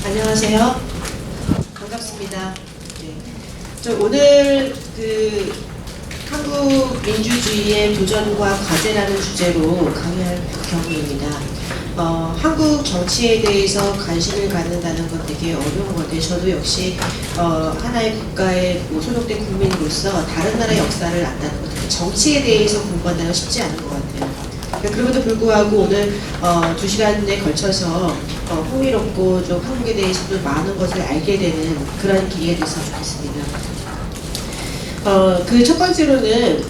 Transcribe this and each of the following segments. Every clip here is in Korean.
안녕하세요. 반갑습니다. 네. 저 오늘 한국 민주주의의 도전과 과제라는 주제로 강의할 경우입니다. 한국 정치에 대해서 관심을 갖는다는 건 되게 어려운 건데, 저도 역시 하나의 국가에 소속된 국민으로서 다른 나라의 역사를 안다는 것, 정치에 대해서 공부한다는 건 쉽지 않은 것 같아요. 그럼에도 불구하고 오늘 2시간에 걸쳐서 흥미롭고 좀 한국에 대해서도 많은 것을 알게 되는 그런 기회가 됐으면 좋겠습니다. 그 첫 번째로는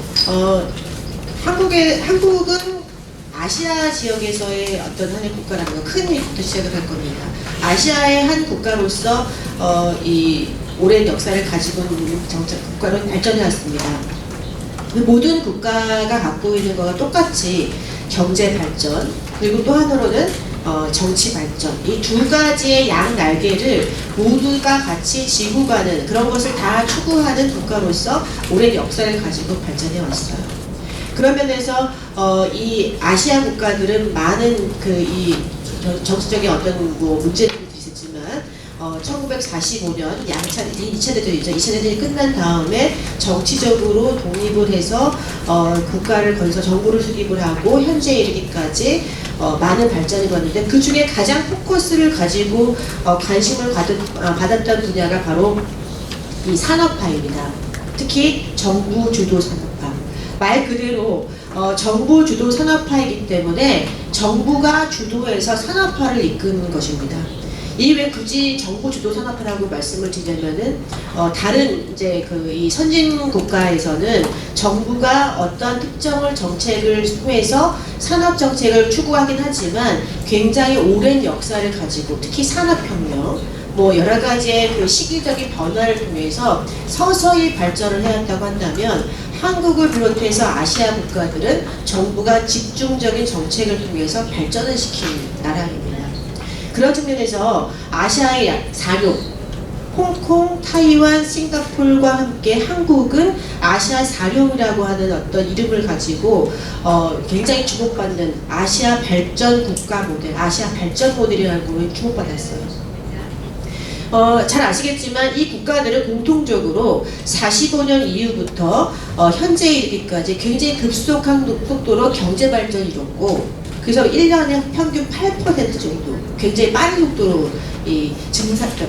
한국은 아시아 지역에서의 어떤 하나의 국가라는 거, 큰 일부터 시작을 할 겁니다. 아시아의 한 국가로서 이 오랜 역사를 가지고 있는 국가로 발전해 왔습니다. 모든 국가가 갖고 있는 것과 똑같이 경제 발전, 그리고 또 하나로는 정치 발전, 이 두 가지의 양 날개를 모두가 같이 지고 가는 그런 것을 다 추구하는 국가로서 오랜 역사를 가지고 발전해 왔어요. 그런 면에서 이 아시아 국가들은 많은 이 정치적인 어떤 문제들이 있었지만 1945년 2차 대전이죠. 2차 대전이 끝난 다음에 정치적으로 독립을 해서 국가를 건설, 정부를 수립을 하고 현재에 이르기까지 많은 발전이 왔는데, 그 중에 가장 포커스를 가지고 관심을 받았던 분야가 바로 이 산업화입니다. 특히 정부 주도 산업화. 말 그대로 정부 주도 산업화이기 때문에 정부가 주도해서 산업화를 이끄는 것입니다. 이 왜 굳이 정부 주도 산업화라고 말씀을 드리냐면은 다른 이제 이 선진 국가에서는 정부가 어떤 특정을 정책을 통해서 산업 정책을 추구하긴 하지만 굉장히 오랜 역사를 가지고, 특히 산업혁명, 여러 가지의 그 시기적인 변화를 통해서 서서히 발전을 해왔다고 한다면, 한국을 비롯해서 아시아 국가들은 정부가 집중적인 정책을 통해서 발전을 시킨 나라입니다. 그런 측면에서 아시아의 4룡, 홍콩, 타이완, 싱가포르와 함께 한국은 아시아 4룡이라고 하는 어떤 이름을 가지고 굉장히 주목받는 아시아 발전 국가 모델, 아시아 발전 모델이라고 주목받았어요. 잘 아시겠지만 이 국가들은 공통적으로 45년 이후부터 현재에 이르기까지 굉장히 급속한 속도로 경제 발전이 이뤘고, 그래서 1년에 평균 8% 정도 굉장히 빠른 속도로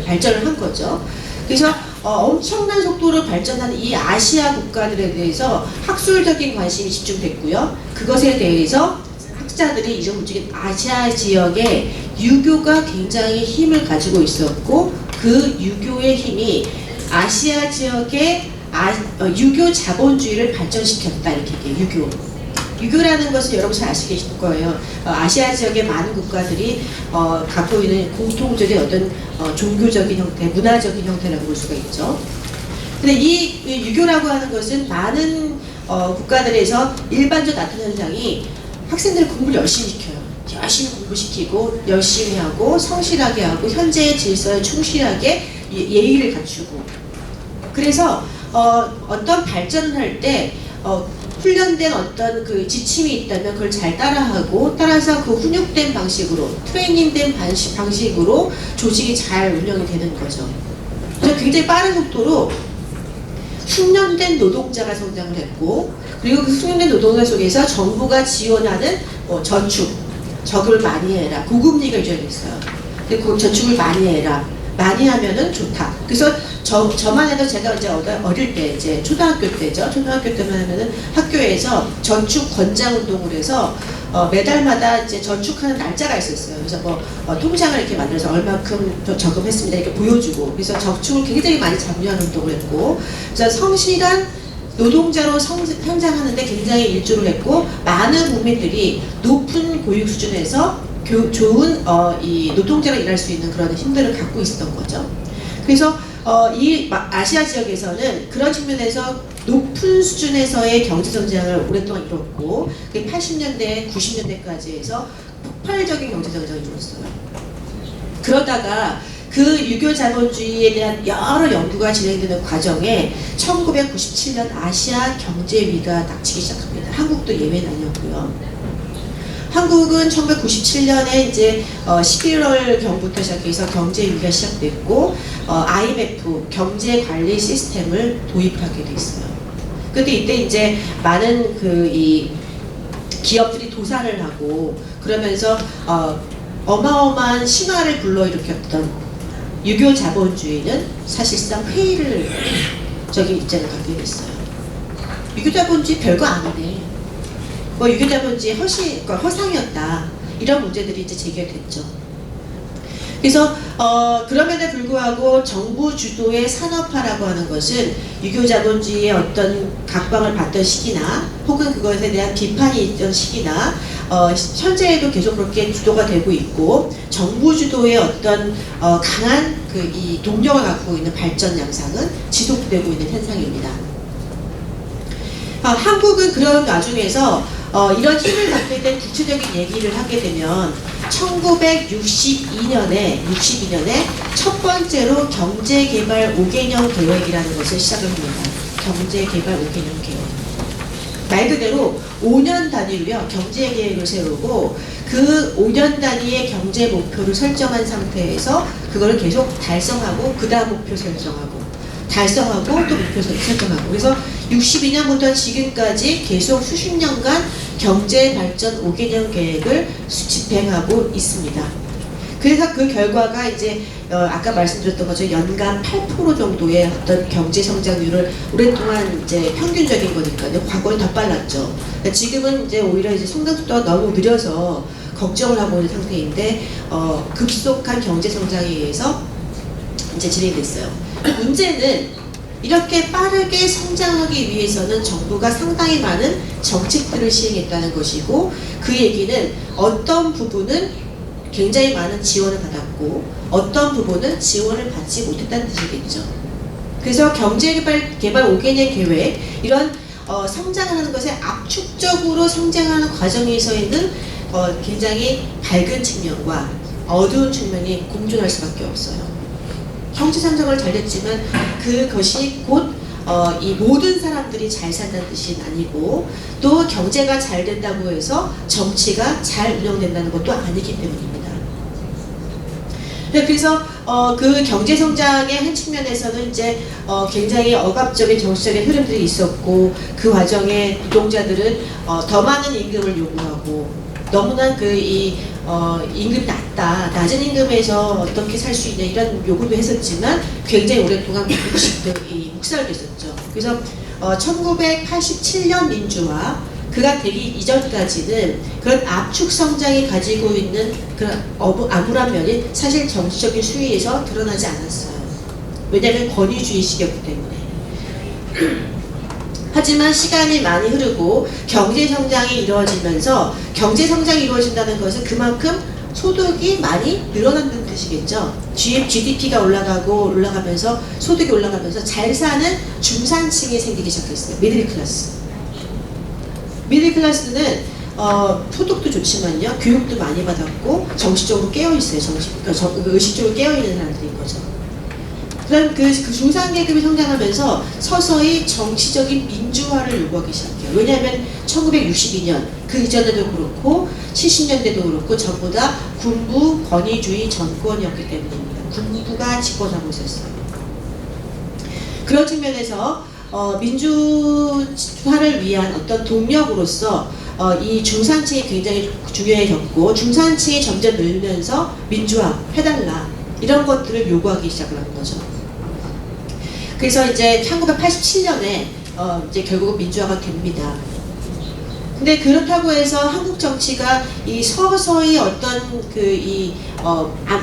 발전을 한 거죠. 그래서 엄청난 속도로 발전하는 이 아시아 국가들에 대해서 학술적인 관심이 집중됐고요. 그것에 대해서 학자들이 이름을 붙인 아시아 지역에 유교가 굉장히 힘을 가지고 있었고, 그 유교의 힘이 아시아 지역의 유교 자본주의를 발전시켰다, 이렇게 얘기해요. 유교라는 것은 여러분 잘 아시겠을 거예요. 아시아 지역의 많은 국가들이 갖고 있는 공통적인 어떤 종교적인 형태, 문화적인 형태라고 볼 수가 있죠. 근데 이 유교라고 하는 것은 많은 국가들에서 일반적으로 나타나는 현상이, 학생들 공부를 열심히 시켜요. 열심히 공부시키고 열심히 하고 성실하게 하고 현재의 질서에 충실하게 예의를 갖추고, 그래서 어떤 발전을 할 때 훈련된 어떤 그 지침이 있다면 그걸 잘 따라하고, 따라서 그 훈육된 방식으로, 트레이닝된 방식으로 조직이 잘 운영이 되는 거죠. 그래서 굉장히 빠른 속도로 숙련된 노동자가 성장을 했고, 그리고 그 숙련된 노동자 속에서 정부가 지원하는 저금을 많이 해라, 고금리가 유지됐어요. 그 저축을 많이 해라, 많이 하면은 좋다. 그래서 저만 해도, 제가 이제 어릴 때, 이제 초등학교 때죠. 초등학교 때만 하면은 학교에서 저축 권장 운동을 해서 매달마다 이제 저축하는 날짜가 있었어요. 그래서 통장을 이렇게 만들어서 얼마큼 저금했습니다 이렇게 보여주고, 그래서 저축을 굉장히 많이 장려하는 운동을 했고, 그래서 성실한 노동자로 성장하는데 굉장히 일조를 했고, 많은 국민들이 높은 교육 수준에서 좋은 이 노동자로 일할 수 있는 그런 힘들을 갖고 있었던 거죠. 그래서 이 아시아 지역에서는 그런 측면에서 높은 수준에서의 경제 성장을 오랫동안 이뤘고, 80년대, 90년대까지 해서 폭발적인 경제 성장을 이뤘어요. 그러다가 그 유교 자본주의에 대한 여러 연구가 진행되는 과정에 1997년 아시아 경제 위기가 닥치기 시작합니다. 한국도 예외는 아니었고요. 한국은 1997년에 이제 11월경부터 시작해서 경제 위기가 시작됐고 IMF 경제 관리 시스템을 도입하게 됐어요. 근데 이때 이제 많은 이 기업들이 도산을 하고 그러면서 어마어마한 신화를 불러일으켰던 유교 자본주의는 사실상 회의를 입장을 갖게 됐어요. 유교 자본주의 별거 아니네. 유교 자본주의 허상이었다. 이런 문제들이 이제 제기됐죠. 그래서 그럼에도 불구하고 정부 주도의 산업화라고 하는 것은 유교 자본주의의 어떤 각광을 받던 시기나 혹은 그것에 대한 비판이 있던 시기나 현재에도 계속 그렇게 주도가 되고 있고 정부 주도의 어떤 강한 이 동력을 갖고 있는 발전 양상은 지속되고 있는 현상입니다. 한국은 그런 와중에서 이런 힘을 갖게 된 구체적인 얘기를 하게 되면 1962년에 첫 번째로 경제개발 5개년 계획이라는 것을 시작을 합니다. 경제개발 5개년 계획. 말 그대로 5년 단위로요 경제계획을 세우고 그 5년 단위의 경제 목표를 설정한 상태에서 그걸 계속 달성하고 그 다음 목표 설정하고 달성하고 또 목표 설정하고 그래서 62년부터 지금까지 계속 수십 년간 경제발전 5개년 계획을 집행하고 있습니다. 그래서 그 결과가 이제 아까 말씀드렸던 것처럼 연간 8% 정도의 어떤 경제 성장률을 오랫동안 이제 평균적인 거니까요. 과거는 더 빨랐죠. 그러니까 지금은 이제 오히려 이제 성장 속도가 너무 느려서 걱정을 하고 있는 상태인데 급속한 경제 성장에 의해서 이제 진행됐어요. 문제는 이렇게 빠르게 성장하기 위해서는 정부가 상당히 많은 정책들을 시행했다는 것이고 그 얘기는 어떤 부분은 굉장히 많은 지원을 받았고 어떤 부분은 지원을 받지 못했다는 뜻이겠죠. 그래서 경제개발 5개년 계획 이런 성장을 하는 것에 압축적으로 성장하는 과정에서는 굉장히 밝은 측면과 어두운 측면이 공존할 수밖에 없어요. 경제 성장을 잘 됐지만 그것이 곧 이 모든 사람들이 잘 산다는 뜻이 아니고 또 경제가 잘 된다고 해서 정치가 잘 운영된다는 것도 아니기 때문입니다. 그래서 그 경제 성장의 한 측면에서는 이제 굉장히 억압적인 정치적인 흐름들이 있었고 그 과정에 노동자들은 더 많은 임금을 요구하고 너무나 임금이 낮은 임금에서 어떻게 살 수 있냐 이런 요구도 했었지만 굉장히 오랫동안 묵살됐었죠. 그래서 1987년 민주화 그가 되기 이전까지는 그런 압축 성장이 가지고 있는 그런 암울한 면이 사실 정치적인 수위에서 드러나지 않았어요. 왜냐하면 권위주의식이었기 때문에. 하지만 시간이 많이 흐르고 경제 성장이 이루어지면서 경제 성장이 이루어진다는 것은 그만큼 소득이 많이 늘어난다는 뜻이겠죠. GDP가 올라가면서 소득이 올라가면서 잘 사는 중산층이 생기기 시작했어요. 미들 클래스. 미들 클래스는 소득도 좋지만요, 교육도 많이 받았고 정치적으로 깨어 있어요. 의식적으로 깨어 있는 사람들인 거죠. 그럼 그 중산계급이 성장하면서 서서히 정치적인 민주화를 요구하기 시작해요. 왜냐하면 1962년 그 이전에도 그렇고 70년대도 그렇고 전부 다 군부 권위주의 정권이었기 때문입니다. 군부가 집권하고 있었어요. 그런 측면에서 민주화를 위한 어떤 동력으로서 이 중산층이 굉장히 중요해졌고 이중산층이 점점 늘면서 민주화 해달라 이런 것들을 요구하기 시작을 한 거죠. 그래서 이제 1987년에 이제 결국 민주화가 됩니다. 근데 그렇다고 해서 한국 정치가 이 서서히 어떤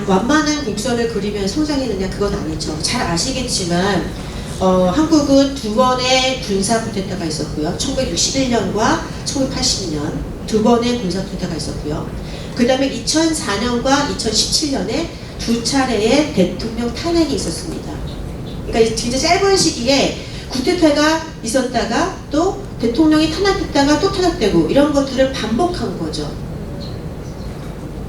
완만한 곡선을 그리면 성장했느냐 그건 아니죠. 잘 아시겠지만 한국은 두 번의 군사 쿠데타가 있었고요. 1961년과 1980년 두 번의 군사 쿠데타가 있었고요. 그 다음에 2004년과 2017년에 두 차례의 대통령 탄핵이 있었습니다. 그러니까 진짜 짧은 시기에 쿠데타가 있었다가 또 대통령이 탄압했다가 또 탄압되고 이런 것들을 반복한 거죠.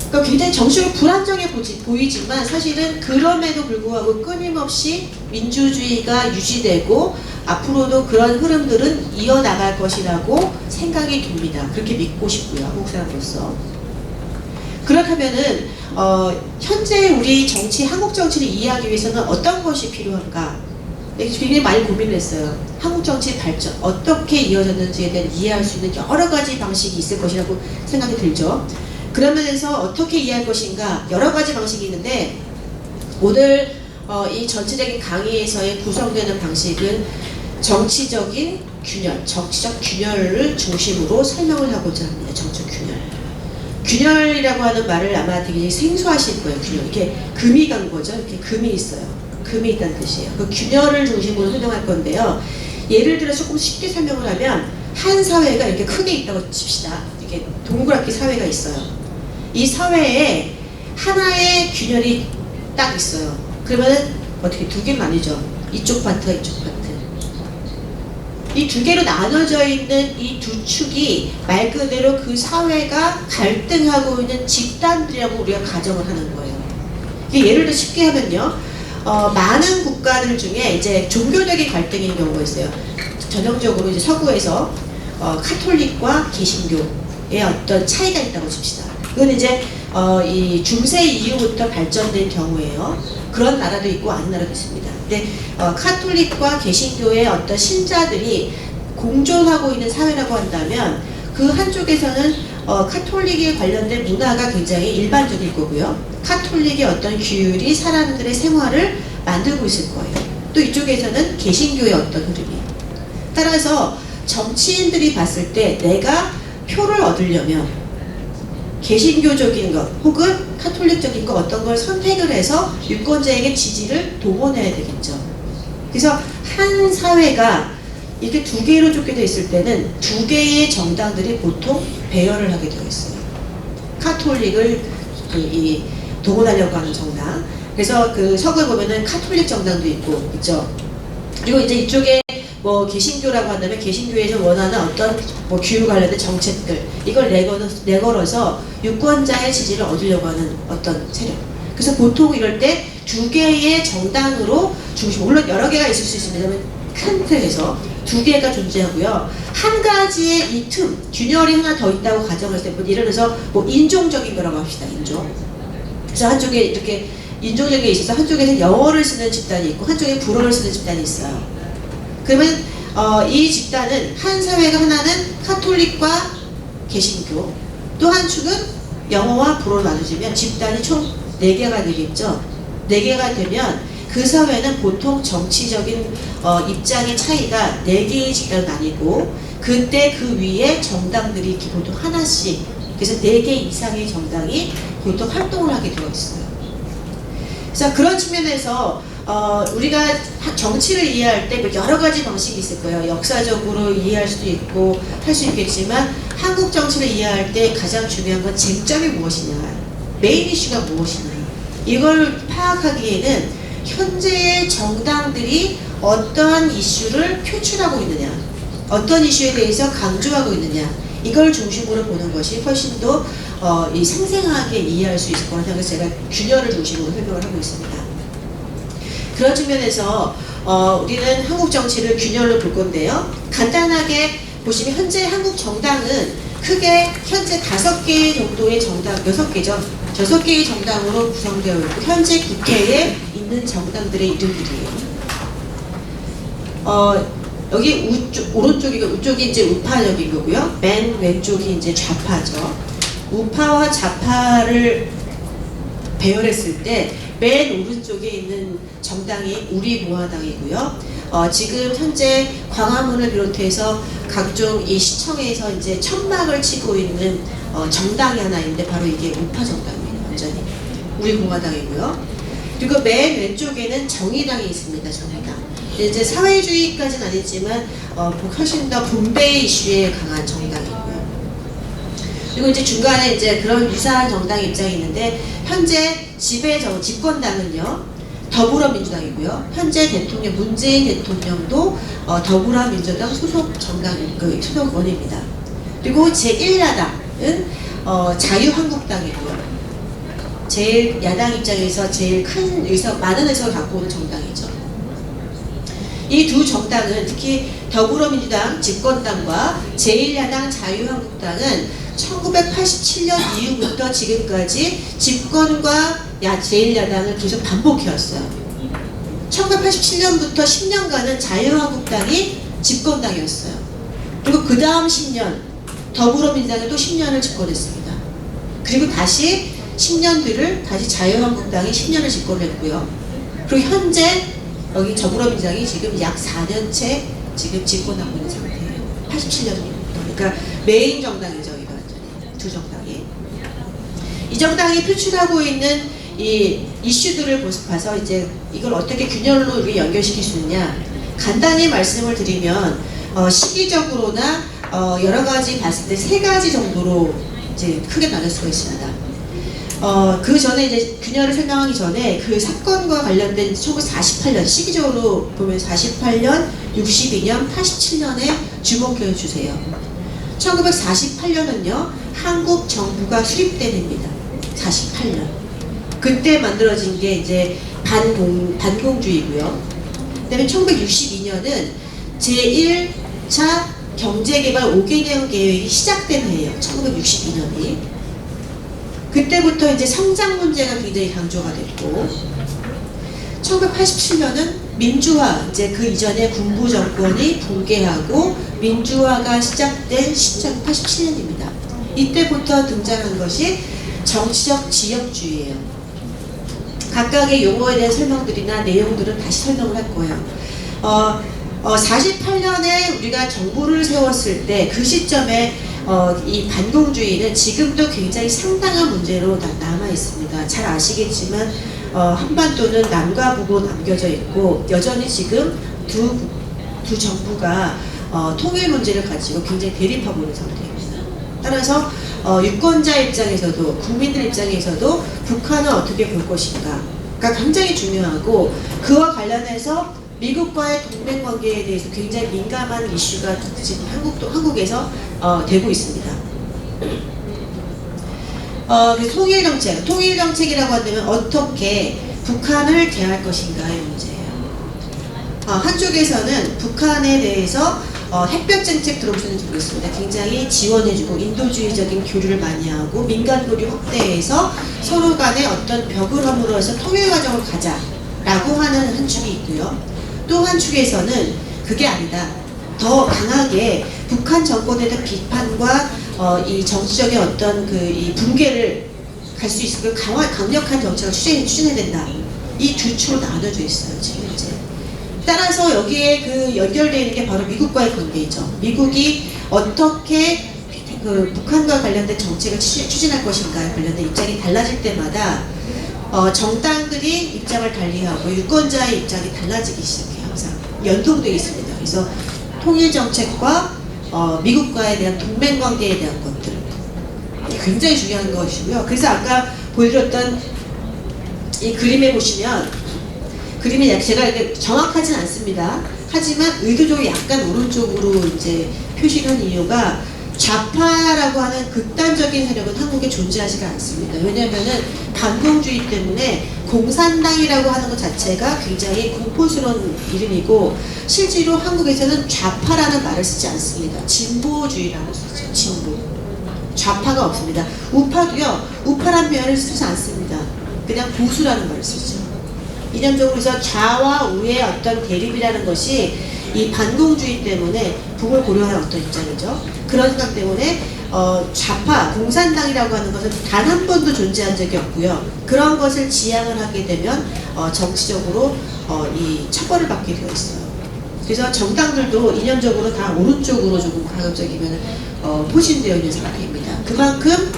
그러니까 굉장히 정치적으로 불안정해 보이지만 사실은 그럼에도 불구하고 끊임없이 민주주의가 유지되고 앞으로도 그런 흐름들은 이어나갈 것이라고 생각이 듭니다. 그렇게 믿고 싶고요. 한국 사람으로서. 그렇다면은 현재 우리 정치, 한국 정치를 이해하기 위해서는 어떤 것이 필요한가? 굉장히 많이 고민을 했어요. 한국 정치 발전 어떻게 이어졌는지에 대해 이해할 수 있는 여러 가지 방식이 있을 것이라고 생각이 들죠. 그런 면에서 어떻게 이해할 것인가 여러 가지 방식이 있는데 오늘 이 전체적인 강의에서의 구성되는 방식은 정치적인 균열, 정치적 균열을 중심으로 설명을 하고자 합니다. 정치적 균열. 균열이라고 하는 말을 아마 되게 생소하실 거예요. 균열. 이렇게 금이 간 거죠. 이렇게 금이 있어요. 금이 있다는 뜻이에요. 그 균열을 중심으로 설명할 건데요. 예를 들어 조금 쉽게 설명을 하면 한 사회가 이렇게 크게 있다고 칩시다. 이렇게 동그랗게 사회가 있어요. 이 사회에 하나의 균열이 딱 있어요. 그러면은 어떻게 두 개 나뉘죠. 이쪽 파트와 이쪽 파트. 이 두 개로 나눠져 있는 이 두 축이 말 그대로 그 사회가 갈등하고 있는 집단들이라고 우리가 가정을 하는 거예요. 예를 들어 쉽게 하면요. 많은 국가들 중에 이제 종교적인 갈등인 경우가 있어요. 전형적으로 이제 서구에서 카톨릭과 개신교의 어떤 차이가 있다고 칩시다. 그건 이제 이 중세 이후부터 발전된 경우예요. 그런 나라도 있고 아닌 나라도 있습니다. 근데 카톨릭과 개신교의 어떤 신자들이 공존하고 있는 사회라고 한다면 그 한쪽에서는 카톨릭에 관련된 문화가 굉장히 일반적일 거고요. 카톨릭의 어떤 규율이 사람들의 생활을 만들고 있을 거예요. 또 이쪽에서는 개신교의 어떤 흐름이. 따라서 정치인들이 봤을 때 내가 표를 얻으려면 개신교적인 것 혹은 카톨릭적인 것 어떤 걸 선택을 해서 유권자에게 지지를 동원해야 되겠죠. 그래서 한 사회가 이렇게 두 개로 쫓겨져 있을 때는 두 개의 정당들이 보통 배열을 하게 되어 있어요. 카톨릭을 동원하려고 하는 정당. 그래서 그 서구에 보면은 카톨릭 정당도 있고 있죠. 그리고 이제 이쪽에 뭐 개신교라고 한다면 개신교에서 원하는 어떤 뭐 교육 관련된 정책들 이걸 내걸어서 유권자의 지지를 얻으려고 하는 어떤 세력. 그래서 보통 이럴 때 두 개의 정당으로 중심, 물론 여러 개가 있을 수 있습니다. 큰 틀에서 두 개가 존재하고요. 한 가지의 이 틈, 균열이 하나 더 있다고 가정했을 때, 예를 들어서 뭐 인종적인 거라고 합시다. 인종. 그래서 한쪽에 이렇게 인종적인 게 있어서 한쪽에는 영어를 쓰는 집단이 있고 한쪽에 불어를 쓰는 집단이 있어요. 그러면 이 집단은 한 사회가 하나는 카톨릭과 개신교 또 한 축은 영어와 불어로 나눠지면 집단이 총 4개가 되겠죠. 4개가 되면 그 사회는 보통 정치적인 입장의 차이가 4개의 집단으로 나뉘고 그때 그 위에 정당들이 보통 하나씩 그래서 4개 이상의 정당이 보통 활동을 하게 되어 있어요. 그래서 그런 측면에서 우리가 정치를 이해할 때 여러 가지 방식이 있을 거예요. 역사적으로 이해할 수도 있고 할 수 있겠지만 한국 정치를 이해할 때 가장 중요한 건 쟁점이 무엇이냐, 메인 이슈가 무엇이냐 이걸 파악하기에는 현재의 정당들이 어떠한 이슈를 표출하고 있느냐, 어떤 이슈에 대해서 강조하고 있느냐 이걸 중심으로 보는 것이 훨씬 더 이 생생하게 이해할 수 있을 거라고 생각해서 제가 균열을 중심으로 설명을 하고 있습니다. 그런 측면에서 우리는 한국 정치를 균열로 볼 건데요. 간단하게 보시면 현재 한국 정당은 크게 현재 5개 정도의 정당, 6개죠. 6개의 정당으로 구성되어 있고 현재 국회에 있는 정당들의 이름들이에요. 여기 오른쪽이고 우쪽이 이제 우파적인 거고요. 맨 왼쪽이 이제 좌파죠. 우파와 좌파를 배열했을 때 맨 오른쪽에 있는 정당이 우리공화당이고요. 지금 현재 광화문을 비롯해서 각종 이 시청에서 이제 천막을 치고 있는 정당이 하나 있는데 바로 이게 우파 정당입니다. 완전히 우리공화당이고요. 그리고 맨 왼쪽에는 정의당이 있습니다. 정의당. 이제 사회주의까지는 아니지만 훨씬 더 분배 이슈에 강한 정당이고요. 그리고 이제 중간에 이제 그런 유사한 정당 입장이 있는데 현재 집권당은요 더불어민주당이고요. 현재 대통령 문재인 대통령도 더불어민주당 소속 정당 소속원입니다. 그리고 제1야당은 자유한국당이고요. 제일 야당 입장에서 제일 큰 많은 의석을 갖고 오는 정당이죠. 이 두 정당은 특히 더불어민주당 집권당과 제1야당 자유한국당은 1987년 이후부터 지금까지 집권과 제1야당을 계속 반복해왔어요. 1987년부터 10년간은 자유한국당이 집권당이었어요. 그리고 그 다음 10년 더불어민주당이 또 10년을 집권했습니다. 그리고 다시 10년 뒤를 다시 자유한국당이 10년을 집권했고요. 그리고 현재 여기 더불어민주당이 지금 약 4년째 지금 집권하고 있는 상태예요. 87년부터. 그러니까 메인 정당이죠. 이거 완전히 두 정당이. 이 정당이 표출하고 있는 이 이슈들을 봐서 이제 이걸 어떻게 균열로 우리 연결시킬 수 있느냐, 간단히 말씀을 드리면 시기적으로나 여러 가지 봤을 때 세 가지 정도로 이제 크게 나눌 수가 있습니다. 그 전에 이제 균열을 설명하기 전에 그 사건과 관련된 1948년 시기적으로 보면 48년, 62년, 87년에 주목해 주세요. 1948년은요 한국 정부가 수립된 해입니다. 48년. 그때 만들어진 게 이제 반공주의고요. 그다음에 1962년은 제1차 경제개발 5개년 계획이 시작된 해예요. 1962년이. 그때부터 이제 성장 문제가 굉장히 강조가 됐고, 1987년은 민주화, 이제 그 이전에 군부 정권이 붕괴하고 민주화가 시작된 시점 87년입니다. 이때부터 등장한 것이 정치적 지역주의예요. 각각의 용어에 대한 설명들이나 내용들은 다시 설명을 할 거예요. 48년에 우리가 정부를 세웠을 때 그 시점에 이 반공주의는 지금도 굉장히 상당한 문제로 남아 있습니다. 잘 아시겠지만 한반도는 남과 북으로 남겨져 있고 여전히 지금 두 정부가 통일 문제를 가지고 굉장히 대립하고 있는 상태입니다. 따라서 유권자 입장에서도 국민들 입장에서도 북한은 어떻게 볼 것인가가 굉장히 중요하고, 그와 관련해서 미국과의 동맹 관계에 대해서 굉장히 민감한 이슈가 지금 한국에서 되고 있습니다. 통일 정책이라고 한다면 어떻게 북한을 대할 것인가의 문제예요. 한쪽에서는 북한에 대해서 햇볕 정책 들어보셨는지 모르겠습니다. 굉장히 지원해주고 인도주의적인 교류를 많이 하고 민간 교류 확대해서 서로 간에 어떤 벽을 허물어서 통일 과정을 가자라고 하는 한 축이 있고요. 또 한 축에서는 그게 아니다, 더 강하게 북한 정권에 대한 비판과 이 정치적인 어떤 이 붕괴를 갈 수 있을 강력한 정책을 추진해야 된다. 이 두 축으로 나눠져 있어요, 지금 현재. 따라서 여기에 그 연결되어 있는 게 바로 미국과의 관계이죠. 미국이 어떻게 북한과 관련된 정책을 추진할 것인가에 관련된 입장이 달라질 때마다 정당들이 입장을 달리하고 유권자의 입장이 달라지기 시작해요. 항상 연동되어 있습니다. 그래서 통일 정책과 미국과에 대한 동맹 관계에 대한 것들 굉장히 중요한 것이고요. 그래서 아까 보여드렸던 이 그림에 보시면, 그림이 제가 이렇게 정확하진 않습니다. 하지만 의도적으로 약간 오른쪽으로 이제 표시한 이유가, 좌파라고 하는 극단적인 세력은 한국에 존재하지가 않습니다. 왜냐하면은 반공주의 때문에 공산당이라고 하는 것 자체가 굉장히 공포스러운 이름이고, 실제로 한국에서는 좌파라는 말을 쓰지 않습니다. 진보주의라고 쓰죠. 진보. 좌파가 없습니다. 우파도요, 우파란 표현을 쓰지 않습니다. 그냥 보수라는 말을 쓰죠. 이념적으로 해서 좌와 우의 어떤 대립이라는 것이 이 반공주의 때문에 북을 고려하는 어떤 입장이죠. 그런 생각 때문에 좌파, 공산당이라고 하는 것은 단 한 번도 존재한 적이 없고요. 그런 것을 지향을 하게 되면 정치적으로 이 처벌을 받게 되어 있어요. 그래서 정당들도 이념적으로 다 오른쪽으로 조금 가급적이면 포진되어 있는 상태입니다. 그만큼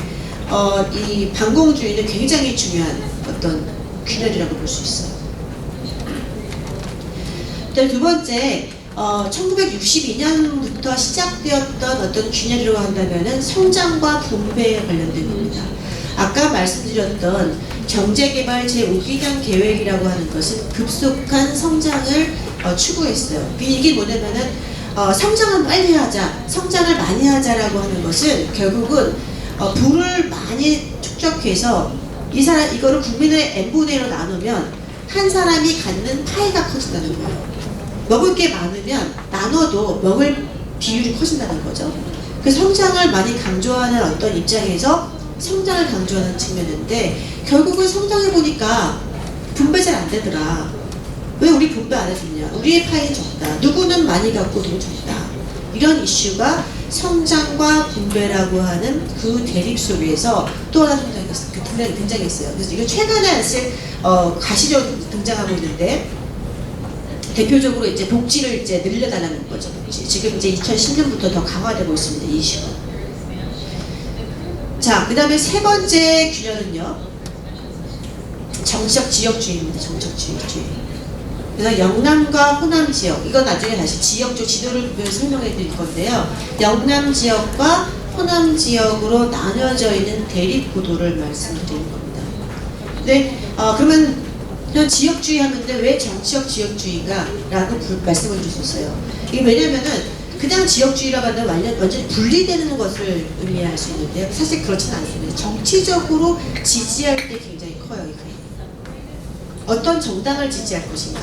이 반공주의는 굉장히 중요한 어떤 균열이라고 볼 수 있어요. 두 번째, 1962년부터 시작되었던 어떤 균열이라고 한다면은 성장과 분배에 관련된 겁니다. 아까 말씀드렸던 경제개발 제5기년 계획이라고 하는 것은 급속한 성장을 추구했어요. 이게 뭐냐면은 성장을 빨리 하자, 성장을 많이 하자라고 하는 것은 결국은 부를 많이 축적해서 이거를 국민의 n분의 1로 나누면 한 사람이 갖는 파이가 커진다는 거예요. 먹을 게 많으면 나눠도 먹을 비율이 커진다는 거죠. 그 성장을 많이 강조하는 어떤 입장에서 성장을 강조하는 측면인데, 결국은 성장해 보니까 분배 잘 안 되더라. 왜 우리 분배 안 해줬냐? 우리의 파이는 적다. 누구는 많이 갖고 누구 적다. 이런 이슈가 성장과 분배라고 하는 그 대립 속에서 또 하나 등장했어요. 그래서 이거 최근에 사실 가시적으로 등장하고 있는데, 대표적으로 이제 복지를 이제 늘려달라는 거죠. 복지. 지금 이제 2010년부터 더 강화되고 있습니다. 이 이슈가. 자, 그 다음에 세 번째 균열은요, 정치적 지역주의입니다. 정치적 지역주의. 그래서 영남과 호남 지역, 이건 나중에 다시 지역적 지도를 보면서 설명해 드릴 건데요. 영남 지역과 호남 지역으로 나뉘어져 있는 대립 구도를 말씀드리는 겁니다. 네, 그러면 이런 지역주의 하는데 왜 정치적 지역주의가? 라고 말씀을 주셨어요. 이게 왜냐면은 그냥 지역주의라고 하면 완전히 분리되는 것을 의미할 수 있는데요. 사실 그렇지는 않습니다. 정치적으로 지지할 때 굉장히 커요. 이게. 어떤 정당을 지지할 것인가,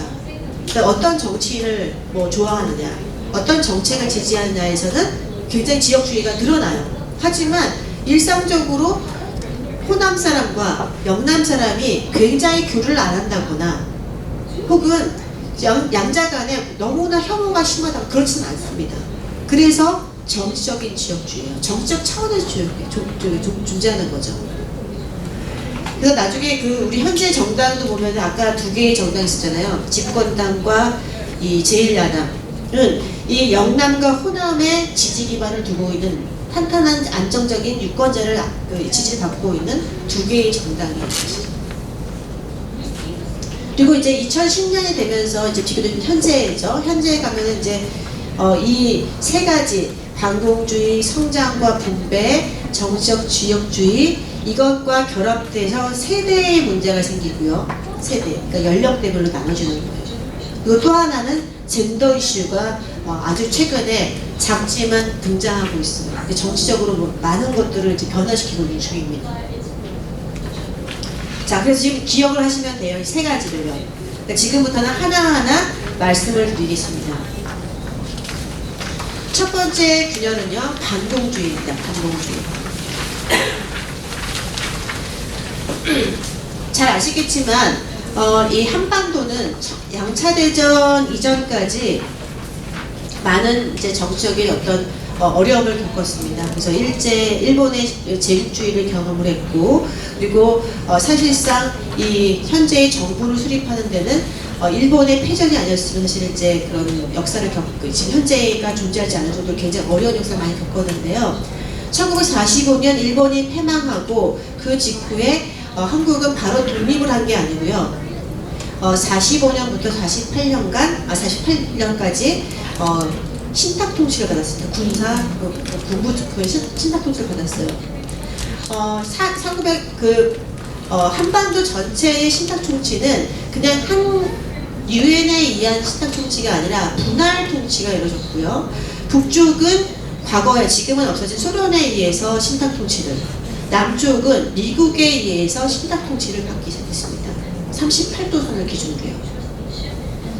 그러니까 어떤 정치인을 좋아하느냐, 어떤 정책을 지지하느냐에서는 굉장히 지역주의가 드러나요. 하지만 일상적으로 호남 사람과 영남 사람이 굉장히 교류를 안 한다거나 혹은 양자 간에 너무나 혐오가 심하다고 그렇지는 않습니다. 그래서 정치적인 지역주의예요. 정치적 차원에서 존재하는 거죠. 그래서 나중에 우리 현재 정당도 보면 아까 두 개의 정당이 있었잖아요. 집권당과 이 제1야당은 이 영남과 호남의 지지 기반을 두고 있는 탄탄한 안정적인 유권자를 지지를 받고 있는 두 개의 정당이에요. 그리고 이제 2010년이 되면서 이제 비교적 현재죠. 현재에 가면은 이제 이 세 가지 반공주의, 성장과 분배, 정치적 지역주의, 이것과 결합돼서 세대의 문제가 생기고요. 세대, 그러니까 연령대별로 나눠지는 거예요. 그리고 또 하나는 젠더 이슈가 아주 최근에 작지만 등장하고 있어요. 정치적으로 많은 것들을 이제 변화시키고 있는 중입니다. 자, 그래서 지금 기억을 하시면 돼요. 이 세 가지를요. 그러니까 지금부터는 하나하나 말씀을 드리겠습니다. 첫 번째 균열은요, 반공주의입니다. 반공주의. 잘 아시겠지만 이 한반도는 양차대전 이전까지 많은 이제 정치적인 어떤 어려움을 겪었습니다. 그래서 일본의 제국주의를 경험을 했고, 그리고 사실상 이 현재의 정부를 수립하는 데는 일본의 패전이 아니었으면 사실 이제 그런 역사를 겪고 지금 현재가 존재하지 않을 정도로 굉장히 어려운 역사를 많이 겪었는데요. 1945년 일본이 패망하고 그 직후에 한국은 바로 독립을 한 게 아니고요. 45년부터 48년까지 신탁 통치를 받았습니다. 군부 신탁 통치를 받았어요. 한반도 전체의 신탁 통치는 그냥 한 유엔에 의한 신탁 통치가 아니라 분할 통치가 이루어졌고요. 북쪽은 과거에, 지금은 없어진 소련에 의해서 신탁 통치를, 남쪽은 미국에 의해서 신탁 통치를 받기 시작했습니다. 38도선을 기준으로 해요.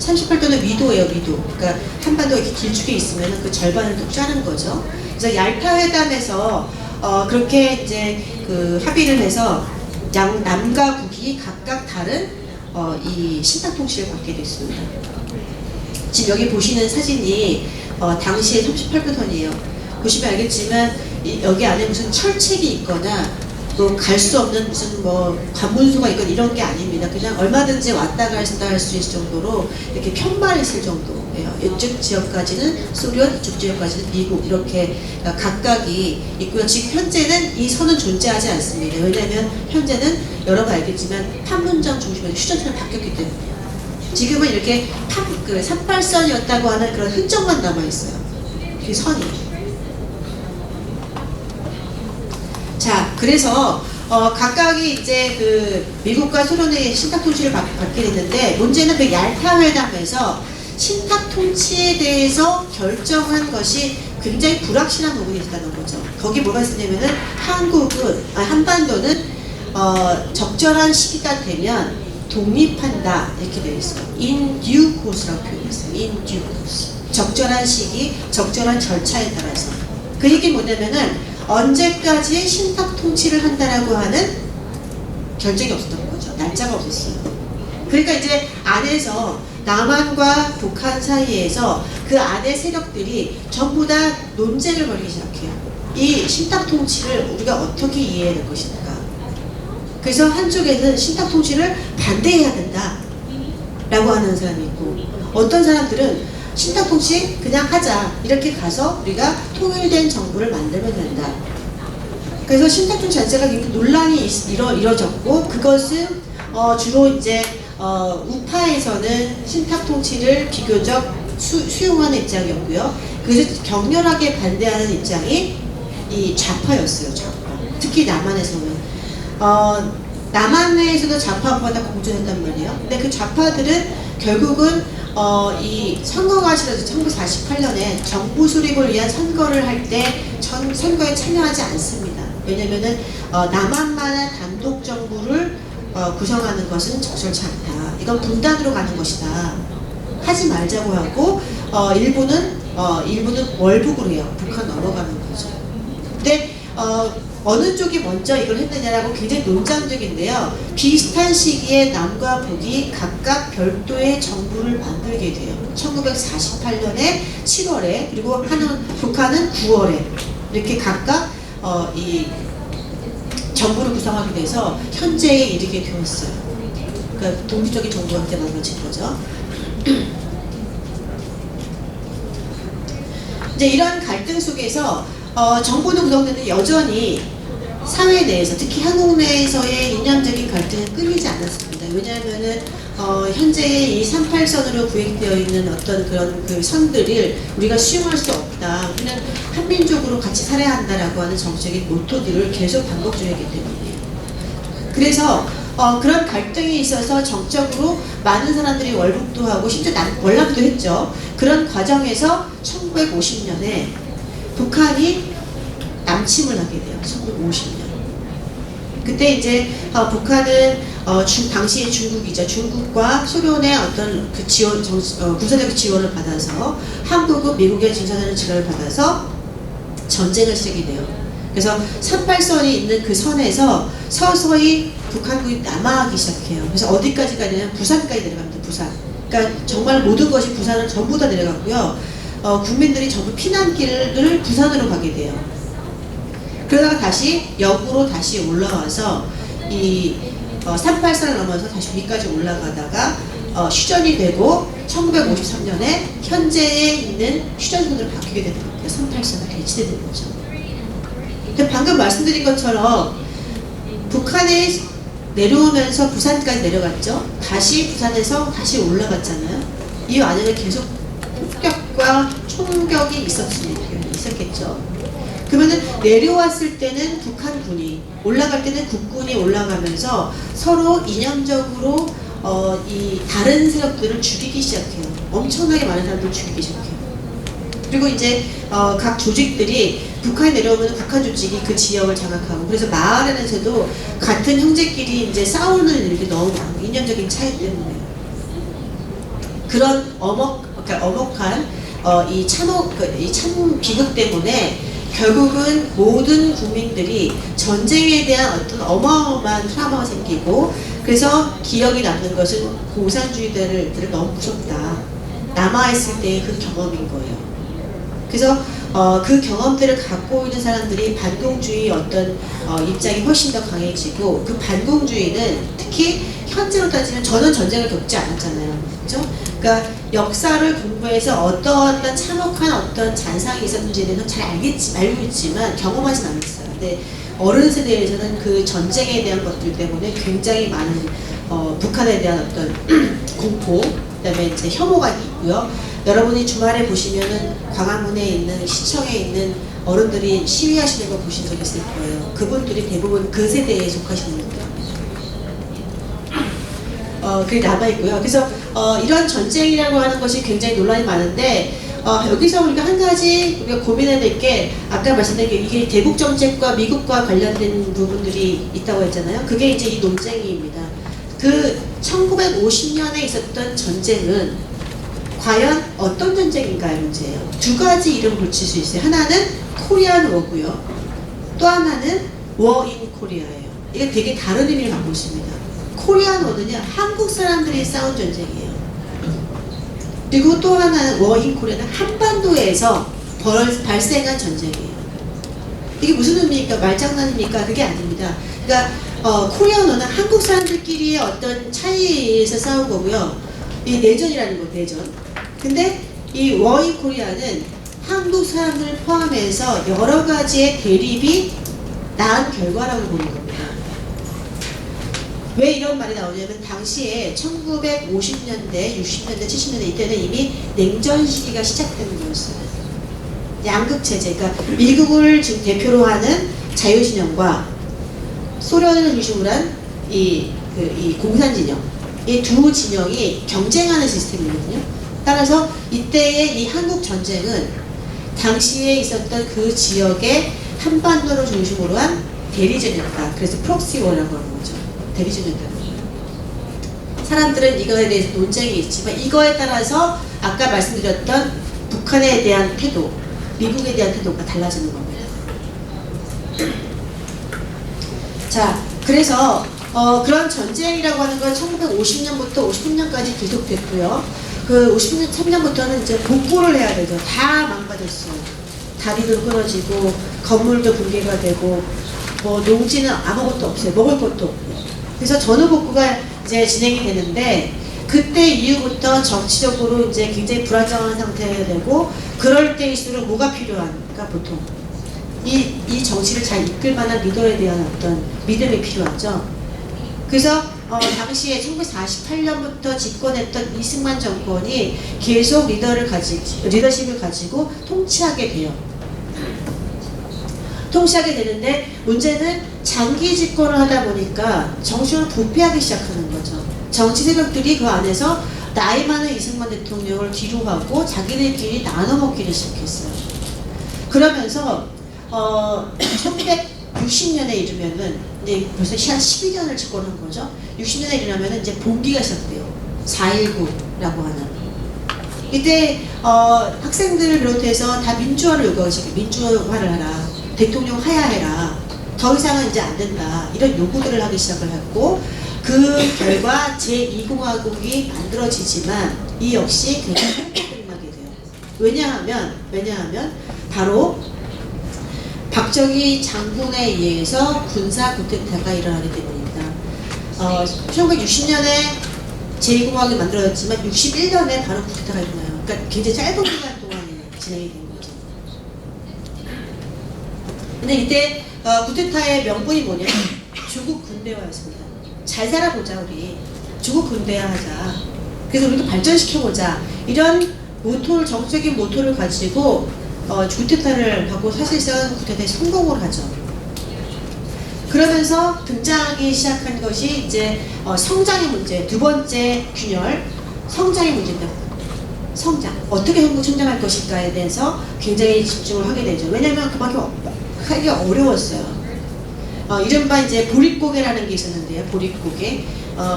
38도는 위도예요, 위도. 그러니까 한반도가 이렇게 길쭉에 있으면 그 절반을 또 자른 거죠. 그래서 얄타 회담에서 그렇게 이제 합의를 해서 남과 북이 각각 다른 이 신탁 통치를 받게 됐습니다. 지금 여기 보시는 사진이 당시에 38도선이에요. 보시면 알겠지만 여기 안에 무슨 철책이 있거나 또 갈 수 없는 무슨 관문소가 있거나 이런 게 아닙니다. 그냥 얼마든지 왔다 갔다 할 수 있을 정도로 이렇게 편말이 있을 정도예요. 이쪽 지역까지는 소련, 이쪽 지역까지는 미국, 이렇게 각각이 있고요. 지금 현재는 이 선은 존재하지 않습니다. 왜냐하면 현재는 여러분 알겠지만 판문점 중심으로 휴전선이 바뀌었기 때문에요. 지금은 이렇게 산발선이었다고 하는 그런 흔적만 남아있어요. 그 선이. 자, 그래서 각각이 이제 미국과 소련의 신탁 통치를 받게 됐는데, 문제는 그 얄타 회담에서 신탁 통치에 대해서 결정한 것이 굉장히 불확실한 부분이 있다는 거죠. 거기 뭐가 있었냐면은 한반도는 적절한 시기가 되면 독립한다, 이렇게 되어 있어요. in due course라고 표현했어요. in due course. 적절한 시기, 적절한 절차에 따라서. 그 얘기 뭐냐면은 언제까지 신탁 통치를 한다라고 하는 결정이 없었던 거죠. 날짜가 없었어요. 그러니까 이제 안에서 남한과 북한 사이에서 그 안의 세력들이 전부 다 논쟁을 벌이기 시작해요. 이 신탁 통치를 우리가 어떻게 이해해야 될 것인가. 그래서 한쪽에는 신탁 통치를 반대해야 된다 라고 하는 사람이 있고, 어떤 사람들은 신탁 통치 그냥 하자, 이렇게 가서 우리가 통일된 정부를 만들면 된다. 그래서 신탁 통치 자체가 굉장히 논란이 이뤄졌고, 그것은 주로 이제 우파에서는 신탁 통치를 비교적 수용하는 입장이었고요. 그래서 격렬하게 반대하는 입장이 이 좌파였어요. 좌파. 특히 남한에서는 남한에서도 좌파보다 공존했단 말이에요. 근데 그 좌파들은 결국은 이 선거가 치러져 1948년에 정부 수립을 위한 선거를 할 때 선거에 참여하지 않습니다. 왜냐면은 남한만한 단독 정부를 구성하는 것은 적절치 않다. 이건 분단으로 가는 것이다. 하지 말자고 하고 일부는 월북으로 해요. 북한 넘어가는 거죠. 근데 어느 쪽이 먼저 이걸 했느냐라고 굉장히 논쟁적인데요. 비슷한 시기에 남과 북이 각각 별도의 정부를 만들게 돼요. 1948년에 7월에 그리고 북한은 9월에 이렇게 각각 이 정부를 구성하게 돼서 현재에 이르게 되었어요. 그러니까 독립적인 정부가 그때 만들어진 거죠. 이제 이런 갈등 속에서 정부는 구성되는 여전히 사회 내에서, 특히 한국 내에서의 이념적인 갈등은 끊이지 않았습니다. 왜냐하면은 현재의 이 38선으로 구획되어 있는 어떤 그런 그 선들을 우리가 수용할 수 없다. 우리는 한민족으로 같이 살아야 한다라고 하는 정책적인 모토들을 계속 반복 중이기 때문이에요. 그래서 그런 갈등이 있어서 정적으로 많은 사람들이 월북도 하고 심지어 월남도 했죠. 그런 과정에서 1950년에 북한이 남침을 하게 돼요. 1950년. 그때 이제 북한은 당시의 중국이죠. 중국과 소련의 어떤 그 지원, 군사적 지원을 받아서 한국은 미국의 군사적 지원을 받아서 전쟁을 시작이 돼요. 그래서 38선이 있는 그 선에서 서서히 북한군이 남하하기 시작해요. 그래서 어디까지 가냐면 부산까지 내려갑니다. 부산. 그러니까 정말 모든 것이 부산을 전부 다 내려갔고요. 국민들이 전부 피난길을 부산으로 가게 돼요. 그러다가 다시 역으로 다시 올라와서 이 38선을 넘어서 다시 위까지 올라가다가 휴전이 되고 1953년에 현재에 있는 휴전선으로 바뀌게 되는 겁니다. 38선이 개최되는 거죠. 근데 방금 말씀드린 것처럼 북한에 내려오면서 부산까지 내려갔죠. 다시 부산에서 다시 올라갔잖아요. 이 안에는 계속 폭격과 총격이 있었겠죠. 그러면은 내려왔을 때는 북한군이, 올라갈 때는 국군이 올라가면서 서로 이념적으로 이 다른 세력들을 죽이기 시작해요. 엄청나게 많은 사람들을 죽이기 시작해요. 그리고 이제 각 조직들이 북한에 내려오면 북한 조직이 그 지역을 장악하고, 그래서 마을 안에서도 같은 형제끼리 이제 싸우는 일이 너무 많고, 이념적인 차이 때문에 그런 엄혹한 이 참 비극 때문에 결국은 모든 국민들이 전쟁에 대한 어떤 어마어마한 트라우마가 생기고, 그래서 기억이 남는 것은 공산주의자들은 너무 무섭다. 남아있을 때의 그 경험인 거예요. 그래서 그 경험들을 갖고 있는 사람들이 반공주의 어떤 입장이 훨씬 더 강해지고, 그 반공주의는 특히 현재로 따지면 저는 전쟁을 겪지 않았잖아요. 그렇죠? 그러니까 역사를 공부해서 어떤 참혹한 어떤 잔상이 있었는지에 대해서 잘 알고 있지만 경험하진 않았어요. 근데 어른 세대에서는 그 전쟁에 대한 것들 때문에 굉장히 많은 북한에 대한 어떤 공포, 그다음에 이제 혐오가 있고요. 여러분이 주말에 보시면은 광화문에 있는 시청에 있는 어른들이 시위하시는 거 보신 적 있을 거예요. 그분들이 대부분 그 세대에 속하시는 분들입니다. 그게 남아있고요. 그래서 이런 전쟁이라고 하는 것이 굉장히 논란이 많은데, 여기서 우리가 한 가지 우리가 고민해야 될 게, 아까 말씀드린 게 이게 대북 정책과 미국과 관련된 부분들이 있다고 했잖아요. 그게 이제 이 논쟁입니다. 그 1950년에 있었던 전쟁은 과연 어떤 전쟁인가의 문제예요. 두 가지 이름을 붙일 수 있어요. 하나는 코리안 워고요. 또 하나는 워 인 코리아예요. 이게 되게 다른 의미를 갖고 있습니다. 코리안 워는요, 한국 사람들이 싸운 전쟁이에요. 그리고 또 하나는 워 인 코리아는 한반도에서 발생한 전쟁이에요. 이게 무슨 의미입니까? 말장난입니까? 그게 아닙니다. 그러니까 코리안 워는 한국 사람들끼리의 어떤 차이에 의해서 싸운 거고요. 이 내전이라는 거, 내전. 근데 이 워 인 코리아는 한국 사람들을 포함해서 여러 가지의 대립이 낳은 결과라고 보는 겁니다. 왜 이런 말이 나오냐면 당시에 1950년대, 60년대, 70년대 이때는 이미 냉전 시기가 시작되는 거였어요. 양극체제, 그러니까 미국을 지금 대표로 하는 자유진영과 소련을 중심으로 한 이 공산진영, 이 두 진영이 경쟁하는 시스템이거든요. 따라서 이때의 이 한국 전쟁은 당시에 있었던 그 지역의 한반도를 중심으로 한 대리전이었다. 그래서 프록시워라고 하는 거죠. 대리전이었다는 거예요. 사람들은 이거에 대해서 논쟁이 있지만 이거에 따라서 아까 말씀드렸던 북한에 대한 태도, 미국에 대한 태도가 달라지는 겁니다. 자, 그래서 그런 전쟁이라고 하는 건 1950년부터 50년까지 계속됐고요. 그 53년부터는 이제 복구를 해야 되죠. 다 망가졌어요. 다리도 끊어지고 건물도 붕괴가 되고 뭐 농지는 아무것도 없어요. 먹을 것도 없고. 그래서 전후복구가 이제 진행이 되는데 그때 이후부터 정치적으로 이제 굉장히 불안정한 상태가 되고 그럴 때일수록 뭐가 필요한가 보통 이 정치를 잘 이끌 만한 리더에 대한 어떤 믿음이 필요하죠. 그래서 당시에 1948년부터 집권했던 이승만 정권이 계속 리더십을 가지고 통치하게 돼요. 통치하게 되는데 문제는 장기 집권을 하다 보니까 정치적으로 부패하기 시작하는 거죠. 정치 세력들이 그 안에서 나이 많은 이승만 대통령을 뒤로하고 자기들끼리 나눠먹기를 시작했어요. 그러면서 1960년에 이르면은 이제 벌써 한 12년을 집권한 거죠. 60년에 이르면은 이제 봉기가 시작돼요. 4.19라고 하는. 이때 학생들을 비롯해서 다 민주화를 요구하시고 민주화를 하라. 대통령 하야해라. 더 이상은 이제 안 된다. 이런 요구들을 하기 시작을 했고 그 결과 제2공화국이 만들어지지만 이 역시 굉장히 끝나게 돼요. 왜냐하면 바로 박정희 장군에 의해서 군사 쿠데타가 일어나기 때문입니다. 1960년에 제2공화국이 만들어졌지만 61년에 바로 쿠데타가 일어나요. 그러니까 굉장히 짧은 기간 동안에 진행이 된 거죠. 근데 이때 쿠데타의 명분이 뭐냐면 조국 군대화였습니다. 잘 살아보자 우리. 조국 군대화하자. 그래서 우리도 발전시켜보자. 이런 모토를 정적인 모토를 가지고 쿠데타를 하고 사실상 쿠데타에 성공을 하죠. 그러면서 등장하기 시작한 것이 이제 성장의 문제, 두 번째 균열, 성장의 문제입니다. 성장, 어떻게 한국 성장할 것인가에 대해서 굉장히 집중을 하게 되죠. 왜냐하면 그만큼 하기가 어려웠어요. 이른바 이제 보릿고개라는 게 있었는데요. 보릿고개.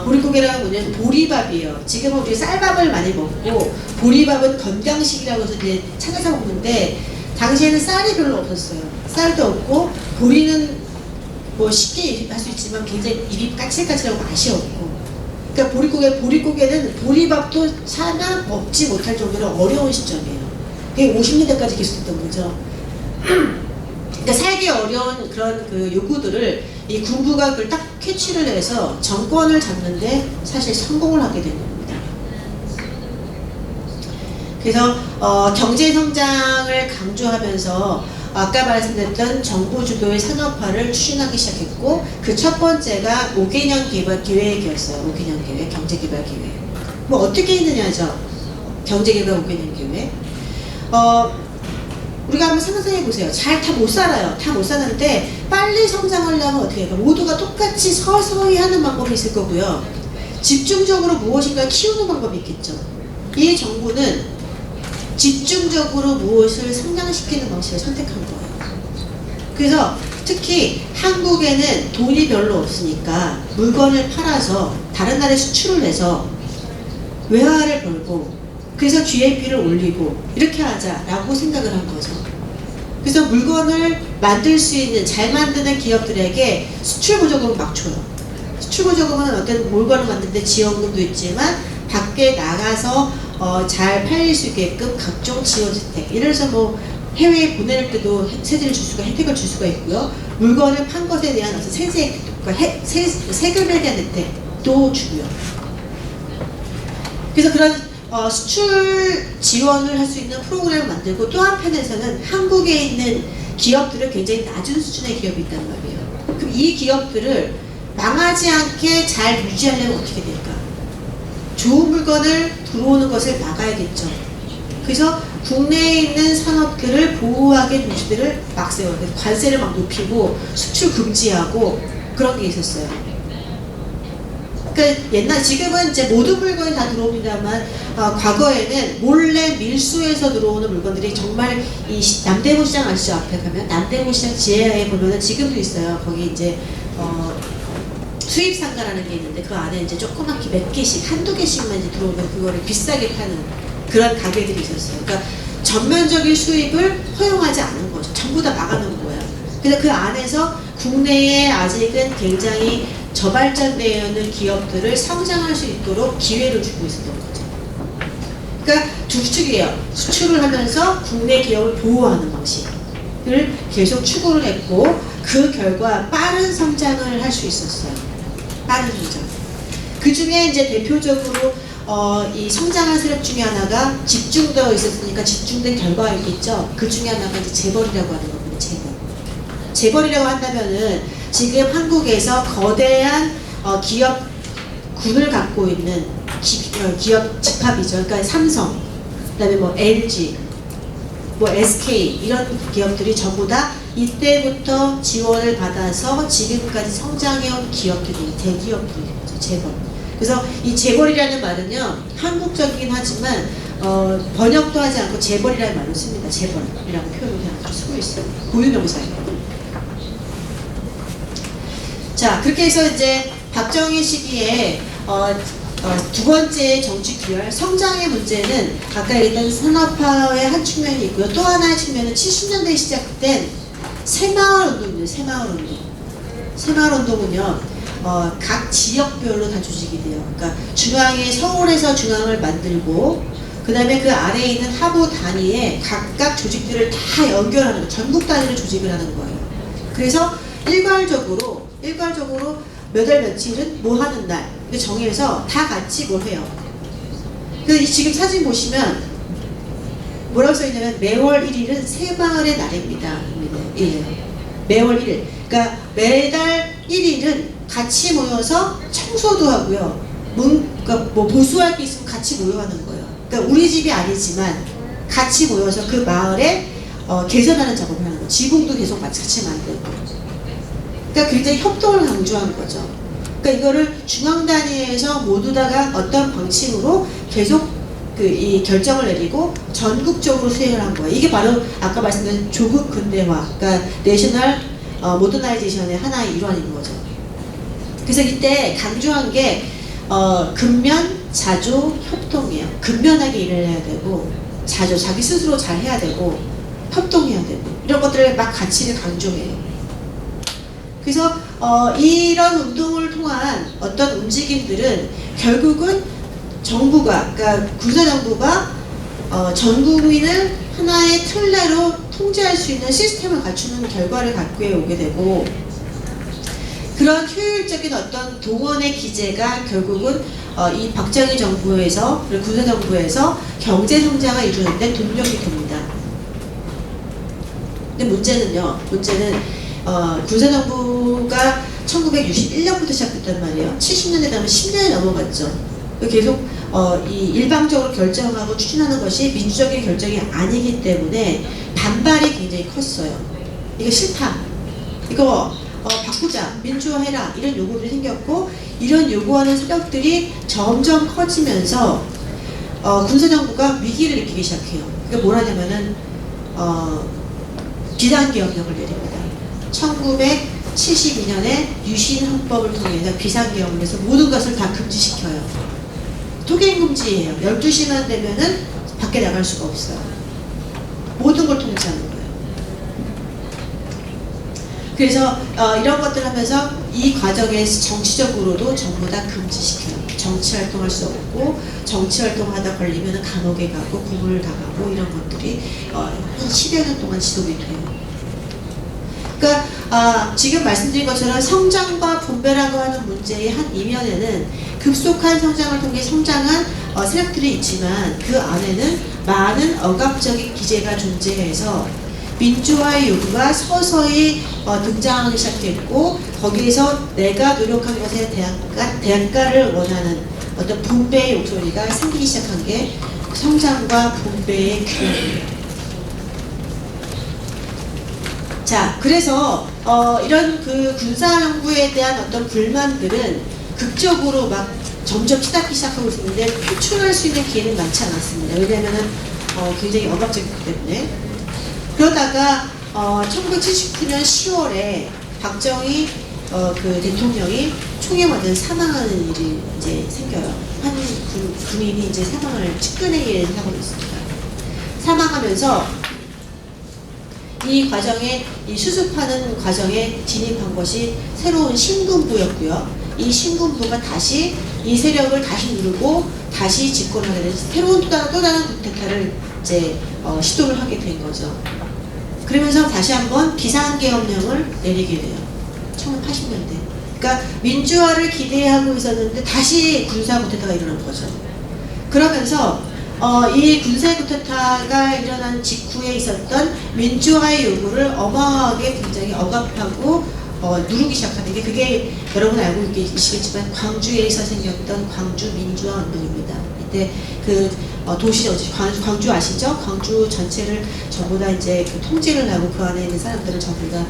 보릿고개라는 뭐냐면 보리밥이에요. 지금은 우리 쌀밥을 많이 먹고 보리밥은 건강식이라고 해서 이제 찾아서 먹는데 당시에는 쌀이 별로 없었어요. 쌀도 없고 보리는 뭐 쉽게 할 수 있지만 굉장히 입이 까칠까칠하고 맛이 없고. 그러니까 보릿고개는 보리밥도 차나 먹지 못할 정도로 어려운 시점이에요. 그게 50년대까지 계속됐던 거죠. 그러니까 살기 어려운 그런 그 요구들을 이 군부가 그걸 딱 캐치를 해서 정권을 잡는데 사실 성공을 하게 된 겁니다. 그래서 경제 성장을 강조하면서 아까 말씀드렸던 정부 주도의 산업화를 추진하기 시작했고 그 첫 번째가 5개년 개발 기획이었어요. 5개년 계획, 경제개발 계획. 뭐 어떻게 했느냐죠. 경제개발 5개년 계획. 우리가 한번 상상해 보세요. 잘 다 못 살아요. 다 못 사는데 빨리 성장하려면 어떻게 해요? 모두가 똑같이 서서히 하는 방법이 있을 거고요. 집중적으로 무엇인가 키우는 방법이 있겠죠. 이 정부는 집중적으로 무엇을 성장시키는 방식을 선택한 거예요. 그래서 특히 한국에는 돈이 별로 없으니까 물건을 팔아서 다른 나라에 수출을 해서 외화를 벌고 그래서 GNP를 올리고 이렇게 하자라고 생각을 한 거죠. 그래서 물건을 만들 수 있는, 잘 만드는 기업들에게 수출 보조금을 막 줘요. 수출 보조금은 어떤 물건을 만드는데 지원금도 있지만 밖에 나가서 잘 팔릴 수 있게끔 각종 지원 혜택. 예를 들어서 뭐 해외에 보낼 때도 세제를 줄 수가, 혜택을 줄 수가 있고요. 물건을 판 것에 대한 어떤 세제 혜택, 그러니까 세금에 대한 혜택도 주고요. 그래서 그런 수출 지원을 할 수 있는 프로그램을 만들고, 또 한편에서는 한국에 있는 기업들은 굉장히 낮은 수준의 기업이 있단 말이에요. 그럼 이 기업들을 망하지 않게 잘 유지하려면 어떻게 될까? 좋은 물건을 들어오는 것을 막아야겠죠. 그래서 국내에 있는 산업들을 보호하게 조치들을 막 세워요. 그래서 관세를 막 높이고 수출 금지하고 그런 게 있었어요. 그러니까 지금은 이제 모든 물건이 다 들어옵니다만, 과거에는 몰래 밀수해서 들어오는 물건들이 정말, 이 남대문 시장 아시죠? 앞에 가면 남대문 시장 지하에 보면은 지금도 있어요. 거기 이제 수입 상가라는 게 있는데 그 안에 이제 조그맣게 몇 개씩, 한두 개씩만 이제 들어오면 그거를 비싸게 파는 그런 가게들이 있었어요. 그러니까 전면적인 수입을 허용하지 않은 거죠. 전부 다 막아놓은 거예요. 그래서 그 안에서 국내에 아직은 굉장히 저발전되어 있는 기업들을 성장할 수 있도록 기회를 주고 있었던 거죠. 그러니까 두 축이에요. 수출을 하면서 국내 기업을 보호하는 방식을 계속 추구를 했고, 그 결과 빠른 성장을 할 수 있었어요. 빠른 성장. 그 중에 이제 대표적으로 이 성장한 세력 중에 하나가 집중되어 있었으니까 집중된 결과였겠죠. 그 중에 하나가 이제 재벌이라고 하는 겁니다. 재벌이라고 한다면은 지금 한국에서 거대한 기업군을 갖고 있는 기업 집합이죠. 그러니까 삼성, 그다음에 뭐 LG, 뭐 SK 이런 기업들이 전부 다 이때부터 지원을 받아서 지금까지 성장해온 기업들이, 대기업들이죠. 재벌. 그래서 이 재벌이라는 말은요, 한국적이긴 하지만 번역도 하지 않고 재벌이라는 말을 씁니다. 재벌이라고 표현을 쓰고 있어요. 고유명사예요. 자, 그렇게 해서 이제 박정희 시기에 두 번째 정치 규율, 성장의 문제는 아까 얘기했던 산업화의 한 측면이 있고요. 또 하나의 측면은 70년대에 시작된 새마을 운동입니다. 새마을 운동. 새마을 운동은요, 각 지역별로 다 조직이 돼요. 그러니까 중앙에, 서울에서 중앙을 만들고, 그 다음에 그 아래에 있는 하부 단위에 각각 조직들을 다 연결하는 거예요. 전국 단위로 조직을 하는 거예요. 그래서 일괄적으로 몇 월 며칠은 뭐 하는 날 정해서 다 같이 뭘 해요. 그 지금 사진 보시면 뭐라고 써있냐면 매월 1일은 새마을의 날입니다. 예. 매월 1일. 그러니까 매달 1일은 같이 모여서 청소도 하고요. 그러니까 뭐 보수할 게 있으면 같이 모여하는 거예요. 그러니까 우리 집이 아니지만 같이 모여서 그 마을에 개선하는 작업을 하는 거예요. 지붕도 계속 같이 만들고. 그러니까 굉장히 협동을 강조하는 거죠. 그러니까 이거를 중앙 단위에서 모두 다가 어떤 방식으로 계속 이 결정을 내리고 전국적으로 수행을 한 거예요. 이게 바로 아까 말씀드린 조국 근대화, 그러니까 내셔널 모더나이제이션의 하나의 일환인 거죠. 그래서 이때 강조한 게 근면, 자조, 협동이에요. 근면하게 일을 해야 되고, 자조, 자기 스스로 잘 해야 되고, 협동해야 되고, 이런 것들을 막 가치를 강조해요. 그래서 이런 운동을 통한 어떤 움직임들은 결국은 정부가, 그러니까 군사정부가 전 국민을 하나의 틀내로 통제할 수 있는 시스템을 갖추는 결과를 갖고 오게 되고, 그런 효율적인 어떤 동원의 기제가 결국은 이 박정희 정부에서, 그리고 군사정부에서 경제성장을 이루는데 동력이 됩니다. 근데 문제는 군사정부가 1961년부터 시작됐단 말이에요. 70년대 되면 10년이 넘어갔죠. 계속 이 일방적으로 결정하고 추진하는 것이 민주적인 결정이 아니기 때문에 반발이 굉장히 컸어요. 이거 싫다. 이거 바꾸자. 민주화해라. 이런 요구들이 생겼고, 이런 요구하는 세력들이 점점 커지면서 군사정부가 위기를 느끼기 시작해요. 그러니까 뭘 하냐면은 비상계엄령을 내립니다. 1972년에 유신헌법을 통해서 비상계엄을 해서 모든 것을 다 금지시켜요. 통행금지예요. 12시만 되면은 밖에 나갈 수가 없어요. 모든 걸 통제하는 거예요. 그래서 이런 것들 하면서 이 과정에서 정치적으로도 전부 다 금지시켜요. 정치 활동할 수 없고, 정치 활동하다 걸리면 감옥에 가고 구금을 당하고 이런 것들이 한 10여 년 동안 지속이 돼요. 그러니까 지금 말씀드린 것처럼 성장과 분배라고 하는 문제의 한 이면에는 급속한 성장을 통해 성장한 세력들이 있지만 그 안에는 많은 억압적인 기제가 존재해서 민주화의 요구가 서서히 등장하기 시작했고, 거기에서 내가 노력한 것에 대가를 원하는 어떤 분배의 목소리가 생기기 시작한 게 성장과 분배의 균형이에요. 자, 그래서 이런 그 군사정부에 대한 어떤 불만들은 극적으로 막 점점 치닫기 시작하고 있는데 표출할 수 있는 기회는 많지 않았습니다. 왜냐하면 굉장히 억압적이기 때문에. 그러다가 1979년 10월에 박정희 그 대통령이 총에 맞아 사망하는 일이 이제 생겨요. 한 군인이 이제 사망을 측근에 의해 사고가 있습니다. 사망하면서 이 과정에, 이 수습하는 과정에 진입한 것이 새로운 신군부였고요. 이 신군부가 다시 이 세력을 다시 누르고 다시 집권하게 된 새로운 또 다른 쿠데타를 이제 시도를 하게 된 거죠. 그러면서 다시 한번 비상계엄령을 내리게 돼요. 1980년대. 그러니까 민주화를 기대하고 있었는데 다시 군사 쿠데타가 일어난 거죠. 그러면서 이 군사 쿠데타가 일어난 직후에 있었던 민주화의 요구를 어마어마하게 굉장히 억압하고 누르기 시작하는 게, 그게 여러분 알고 계시겠지만 광주에서 생겼던 광주 민주화 운동입니다. 이때 그 도시 광주 아시죠? 광주 전체를 전부 다 이제 그 통제를 하고 그 안에 있는 사람들을 전부 다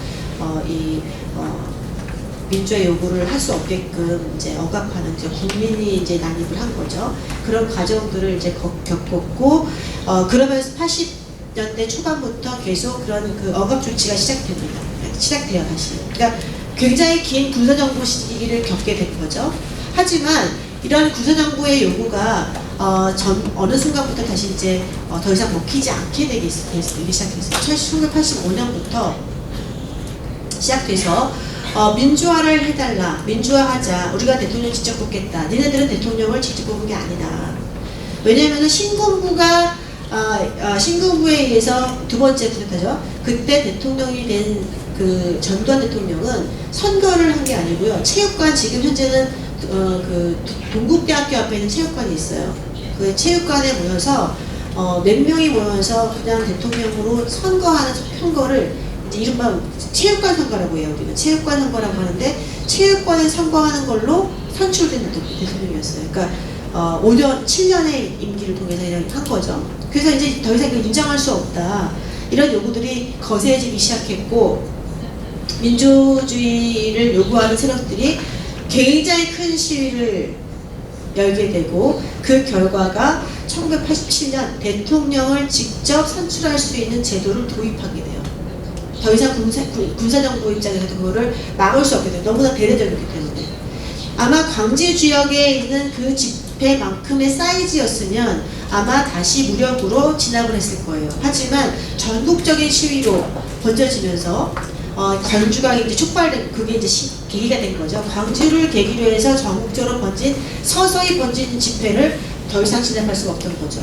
민주화 요구를 할 수 없게끔 이제 억압하는 이제 국민이 이제 난입을 한 거죠. 그런 과정들을 이제 겪었고, 그러면서 80년대 초반부터 계속 그런 그 억압 조치가 시작돼요, 다시. 그러니까 굉장히 긴 군사정부 시기를 겪게 된 거죠. 하지만 이런 군사정부의 요구가 어느 순간부터 다시 이제 더 이상 먹히지 않게 되기 시작했어요. 1985년부터 시작돼서 민주화를 해달라, 민주화하자, 우리가 대통령 직접 뽑겠다, 니네들은 대통령을 직접 뽑은 게 아니다. 왜냐하면 신군부가 신군부에 의해서 두 번째 쿠데타죠. 그때 대통령이 된 그 전두환 대통령은 선거를 한 게 아니고요. 체육관, 지금 현재는 그 동국대학교 앞에 있는 체육관이 있어요. 그 체육관에 모여서 몇 명이 모여서 그냥 대통령으로 선거하는 선거를 이제 이른바 체육관 선거라고 해요. 우리는 체육관 선거라고 하는데, 체육관에 선거하는 걸로 선출된 대통령이었어요. 그러니까 5년, 7년의 임기를 통해서 한 거죠. 그래서 이제 더 이상 인정할 수 없다, 이런 요구들이 거세지기 시작했고, 민주주의를 요구하는 세력들이 굉장히 큰 시위를 열게 되고, 그 결과가 1987년 대통령을 직접 선출할 수 있는 제도를 도입하게 돼요. 더 이상 군사정부 입장에서도 그거를 막을 수 없게 돼요. 너무나 대대적이기 때문에. 아마 광주 지역에 있는 그 집회만큼의 사이즈였으면 아마 다시 무력으로 진압을 했을 거예요. 하지만 전국적인 시위로 번져지면서 광주가 이제 촉발된, 그게 이제 계기가 된 거죠. 광주를 계기로 해서 전국적으로 서서히 번진 집회를 더 이상 진압할 수가 없던 거죠.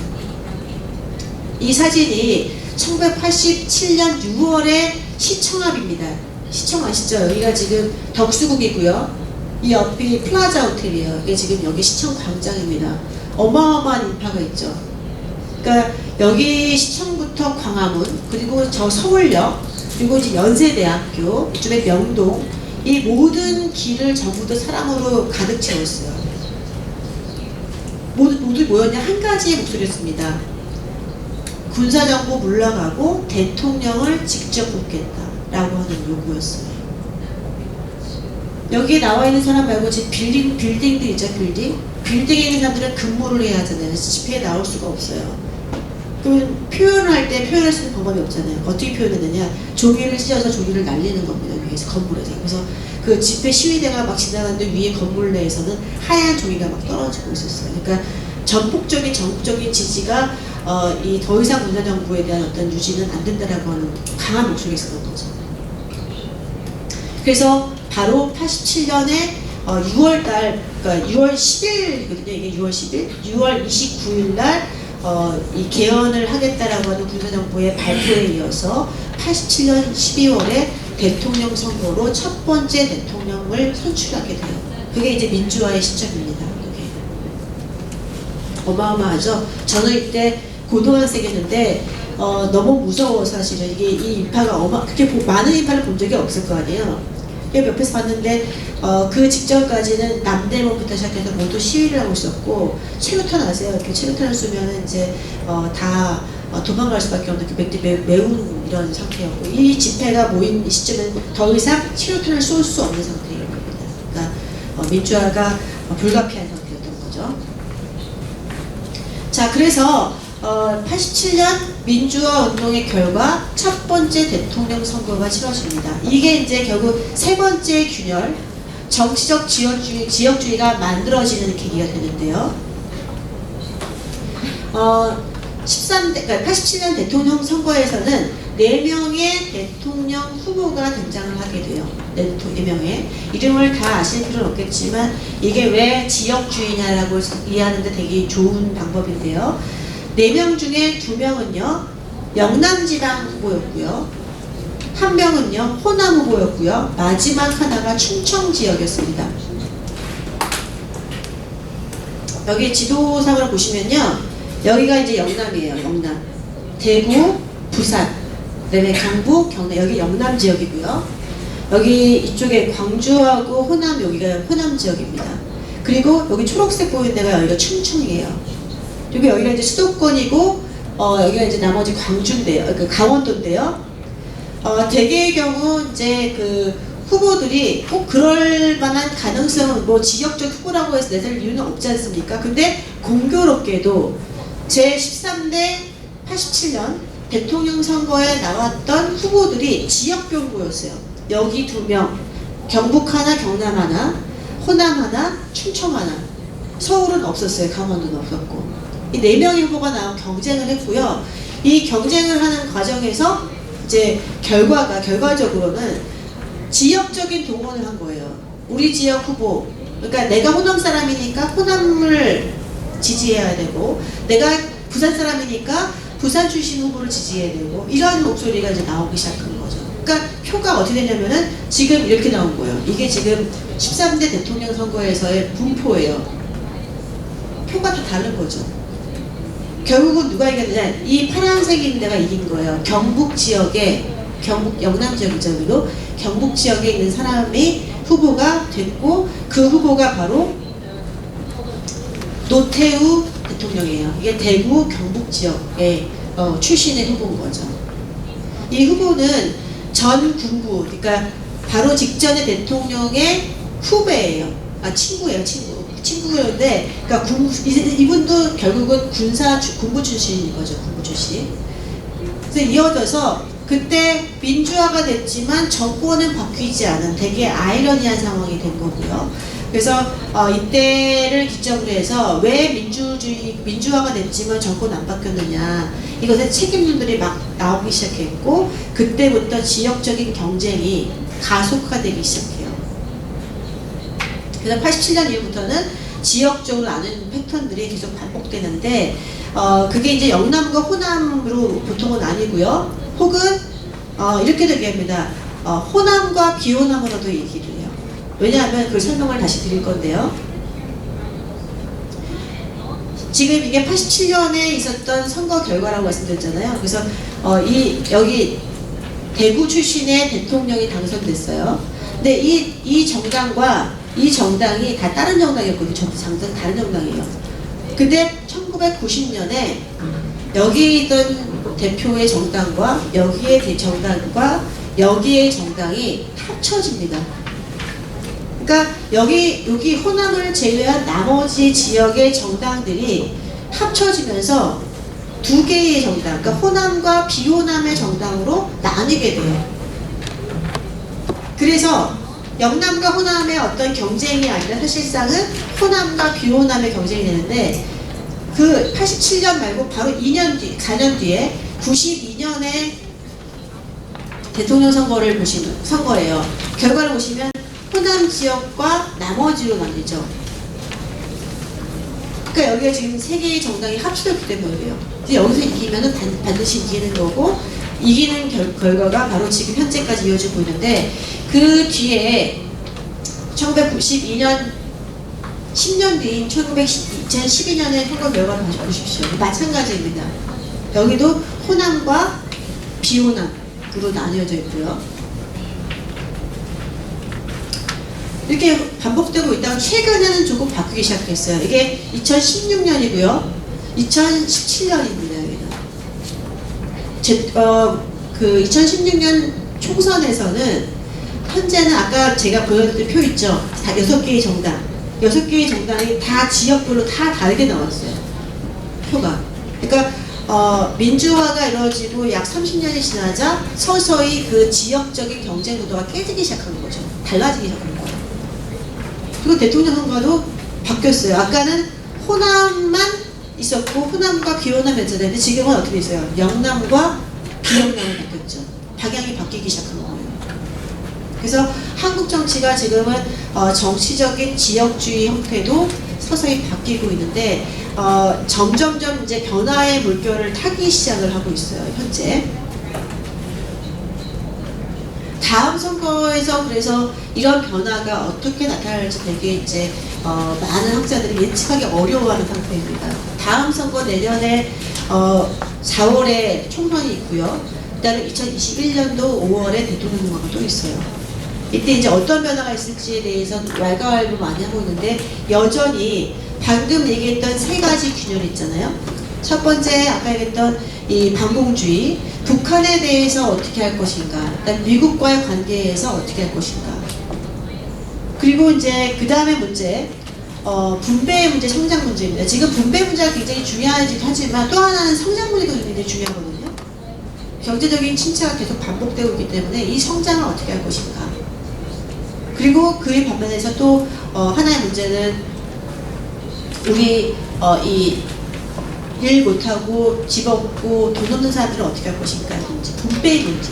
이 사진이 1987년 6월의 시청 앞입니다. 시청 아시죠? 여기가 지금 덕수궁이고요. 이 옆이 플라자 호텔이에요. 이게 지금 여기 시청 광장입니다. 어마어마한 인파가 있죠. 그러니까 여기 시청부터 광화문, 그리고 저 서울역, 그리고 이제 연세대학교, 이쪽에 명동, 이 모든 길을 전부 다 사람으로 가득 채웠어요. 모두 뭐였냐? 한 가지의 목소리였습니다. 군사정부 물러가고 대통령을 직접 뽑겠다라고 하는 요구였어요. 여기에 나와 있는 사람 말고 지금 빌딩도 있죠, 빌딩에 있는 사람들은 근무를 해야 하잖아요. 집회에 나올 수가 없어요. 그러면 표현을 할 때 표현할 수 있는 방법이 없잖아요. 어떻게 표현했느냐? 종이를 찢어서 종이를 날리는 겁니다. 위에서 건물에서. 그래서 그 집회 시위대가 막 지나가는데 위에 건물 내에서는 하얀 종이가 막 떨어지고 있었어요. 그러니까 전폭적인 전국적인 지지가 이 더 이상 군사정부에 대한 어떤 유지는 안 된다라고 하는 강한 목소리가 있었던 거죠. 그래서 바로 87년에 6월달, 그러니까 6월 10일이거든요. 이게 6월 10일, 6월 29일 날 이 개헌을 하겠다라고 하는 군사정부의 발표에 이어서 87년 12월에 대통령 선거로 첫 번째 대통령을 선출하게 돼요. 그게 이제 민주화의 시점입니다. 그게 어마어마하죠. 저는 이때 고등학생이었는데 너무 무서워. 사실은 이게 이 인파가 그렇게 많은 인파를 본 적이 없을 거 아니에요. 옆에서 봤는데 그 직전까지는 남대문부터 시작해서 모두 시위를 하고 있었고, 체류탄 아세요? 이렇게 체류탄을 쏘면 이제 다 도망갈 수밖에 없는 매운 이런 상태였고, 이 집회가 모인 이 시점은 더 이상 체류탄을 쏠 수 없는 상태인 겁니다. 그러니까 민주화가 불가피한 상태였던 거죠. 자, 그래서 87년 민주화 운동의 결과 첫 번째 대통령 선거가 치러집니다. 이게 이제 결국 세 번째 균열, 정치적 지역주의가 만들어지는 계기가 되는데요. 그러니까 87년 대통령 선거에서는 4명의 대통령 후보가 등장을 하게 돼요. 4명의 이름을 다 아시는 필요는 없겠지만 이게 왜 지역주의냐라고 이해하는데 되게 좋은 방법인데요. 4명 중에 2명은요 영남지방 후보였고요, 1명은요 호남 후보였고요, 마지막 하나가 충청 지역이었습니다. 여기 지도상으로 보시면요, 여기가 이제 영남이에요. 영남, 대구, 부산, 그다음에 강북, 경남, 여기 영남 지역이고요. 여기 이쪽에 광주하고 호남, 여기가 호남 지역입니다. 그리고 여기 초록색 보이는 데가 여기가 충청이에요. 그리고 여기가 이제 수도권이고 여기가 이제 나머지 광주인데요, 그 강원도인데요. 대개의 경우 이제 그 후보들이 꼭 그럴 만한 가능성은 뭐 지역적 후보라고 해서 내세울 이유는 없지 않습니까? 근데 공교롭게도 제13대 87년 대통령 선거에 나왔던 후보들이 지역별 후보였어요. 여기 2명, 경북 하나, 경남 하나, 호남 하나, 충청 하나. 서울은 없었어요. 강원도는 없었고. 이 4명의 후보가 나와 경쟁을 했고요. 이 경쟁을 하는 과정에서 이제 결과적으로는 지역적인 동원을 한 거예요. 우리 지역 후보, 그러니까 내가 호남 사람이니까 호남을 지지해야 되고, 내가 부산 사람이니까 부산 출신 후보를 지지해야 되고, 이런 목소리가 이제 나오기 시작한 거죠. 그러니까 표가 어떻게 되냐면은 지금 이렇게 나온 거예요. 이게 지금 13대 대통령 선거에서의 분포예요. 표가 다 다른 거죠. 결국은 누가 이겼느냐, 이 파란색인 데가 이긴 거예요. 경북 영남 지역이죠. 경북 지역에 있는 사람이 후보가 됐고, 그 후보가 바로 노태우 대통령이에요. 이게 대구 경북 지역의 출신의 후보인 거죠. 이 후보는 전 군부, 그러니까 바로 직전의 대통령의 후배예요. 친구예요, 친구였는데, 그러니까 이분도 결국은 군부 출신인 거죠, 군부 출신. 그래서 이어져서 그때 민주화가 됐지만 정권은 바뀌지 않은 되게 아이러니한 상황이 된 거고요. 그래서 이때를 기점으로 해서 왜 민주화가 됐지만 정권 안 바뀌었느냐, 이것에 책임론들이 막 나오기 시작했고, 그때부터 지역적인 경쟁이 가속화되기 시작해요. 그래서 87년 이후부터는 지역적으로 나누는 패턴들이 계속 반복되는데, 그게 이제 영남과 호남으로 보통은 아니고요. 혹은 이렇게도 얘기합니다. 호남과 비호남으로도 얘기를 해요. 왜냐하면 그 설명을 다시 드릴 건데요. 지금 이게 87년에 있었던 선거 결과라고 말씀드렸잖아요. 그래서 여기 대구 출신의 대통령이 당선됐어요. 근데 이 정당과 이 정당이 다 다른 정당이었거든요. 전부 다른 정당이에요. 근데 1990년에 여기 있던 대표의 정당과 여기의 정당과 여기의 정당이 합쳐집니다. 그러니까 여기 호남을 제외한 나머지 지역의 정당들이 합쳐지면서 2개의 정당, 그러니까 호남과 비호남의 정당으로 나뉘게 돼요. 그래서 영남과 호남의 어떤 경쟁이 아니라 사실상은 호남과 비호남의 경쟁이 되는데, 그 87년 말고 바로 4년 뒤에 92년에 대통령 선거를 보시면 선거예요. 결과를 보시면 호남 지역과 나머지로 나뉘죠. 그러니까 여기가 지금 세 개의 정당이 합쳐졌기 때문이에요. 여기서 이기면은 반드시 이기는 거고, 이기는 결과가 바로 지금 현재까지 이어지고 있는데, 그 뒤에 1992년 10년 뒤인 2012년의 선거 결과를 다시 보십시오. 마찬가지입니다. 여기도 호남과 비호남으로 나뉘어져 있고요. 이렇게 반복되고 있다가 최근에는 조금 바뀌기 시작했어요. 이게 2016년이고요. 2017년입니다. 그 2016년 총선에서는 현재는 아까 제가 보여드린 표 있죠. 다 6개의 정당. 6개의 정당이 다 지역별로 다 다르게 나왔어요. 표가. 그러니까 민주화가 이루어지고 약 30년이 지나자 서서히 그 지역적인 경쟁 구도가 깨지기 시작하는 거죠. 달라지기 시작하는 거예요. 그리고 대통령 선거도 바뀌었어요. 아까는 호남만 있었고 호남과 비호남 연재되는데 지금은 어떻게 있어요? 영남과 비영남이 바뀌었죠. 방향이 바뀌기 시작한 거예요. 그래서 한국 정치가 지금은 정치적인 지역주의 형태도 서서히 바뀌고 있는데 점점점 이제 변화의 물결을 타기 시작을 하고 있어요. 현재. 다음 선거에서 그래서 이런 변화가 어떻게 나타날지 되게 이제 많은 학자들이 예측하기 어려워하는 상태입니다. 다음 선거 내년에 4월에 총선이 있고요. 그다음에 2021년도 5월에 대통령 선거가 또 있어요. 이때 이제 어떤 변화가 있을지에 대해서 왈가왈부 많이 하고 있는데 여전히 방금 얘기했던 세 가지 균열 있잖아요. 첫 번째 아까 얘기했던 이 반공주의, 북한에 대해서 어떻게 할 것인가, 그다음 미국과의 관계에서 어떻게 할 것인가. 그리고 이제 그 다음에 문제, 분배의 문제, 성장 문제입니다. 지금 분배 문제가 굉장히 중요하긴 하지만 또 하나는 성장 문제도 굉장히 중요하거든요. 경제적인 침체가 계속 반복되고 있기 때문에 이 성장을 어떻게 할 것인가. 그리고 그에 반면에서 또 하나의 문제는 우리 일 못하고 집 없고 돈 없는 사람들은 어떻게 할 것인가. 분배의 문제.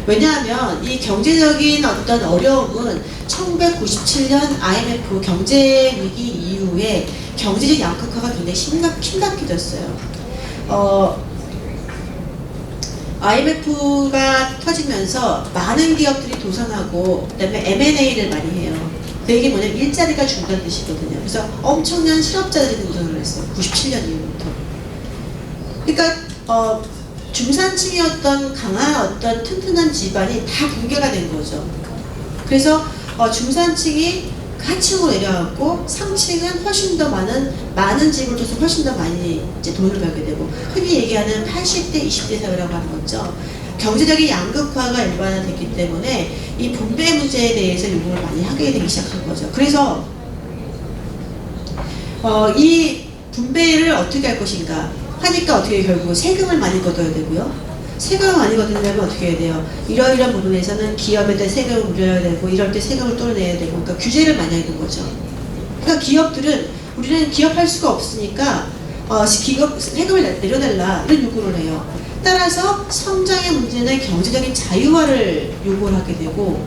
왜냐하면 이 경제적인 어떤 어려움은 1997년 IMF 경제 위기 이후에 경제적 양극화가 굉장히 심각해졌어요. IMF가 터지면서 많은 기업들이 도산하고 그다음에 M&A를 많이 해요. 그 얘기 뭐냐면 일자리가 준다는 뜻이거든요. 그래서 엄청난 실업자들이 등장을 했어요. 97년 이후부터. 그러니까 중산층이었던 강한 어떤 튼튼한 집안이 다 붕괴가 된 거죠. 그래서 중산층이 하층으로 내려왔고 상층은 훨씬 더 많은 집을 줘서 훨씬 더 많이 이제 돈을 벌게 되고 흔히 얘기하는 80대 20대 사회라고 하는 거죠. 경제적인 양극화가 일반화됐기 때문에 이 분배 문제에 대해서 요구를 많이 하게 되기 시작한 거죠. 그래서 이 분배를 어떻게 할 것인가 하니까 어떻게 결국 세금을 많이 걷어야 되고요. 세금을 많이 걷으려면 어떻게 해야 돼요? 이러이러한 부분에서는 기업에 대한 세금을 물려야 되고 이럴 때 세금을 뚫어내야 되고 그러니까 규제를 많이 하는 거죠. 그러니까 기업들은 우리는 기업할 수가 없으니까 기업 세금을 내려달라 이런 요구를 해요. 따라서 성장의 문제는 경제적인 자유화를 요구를 하게 되고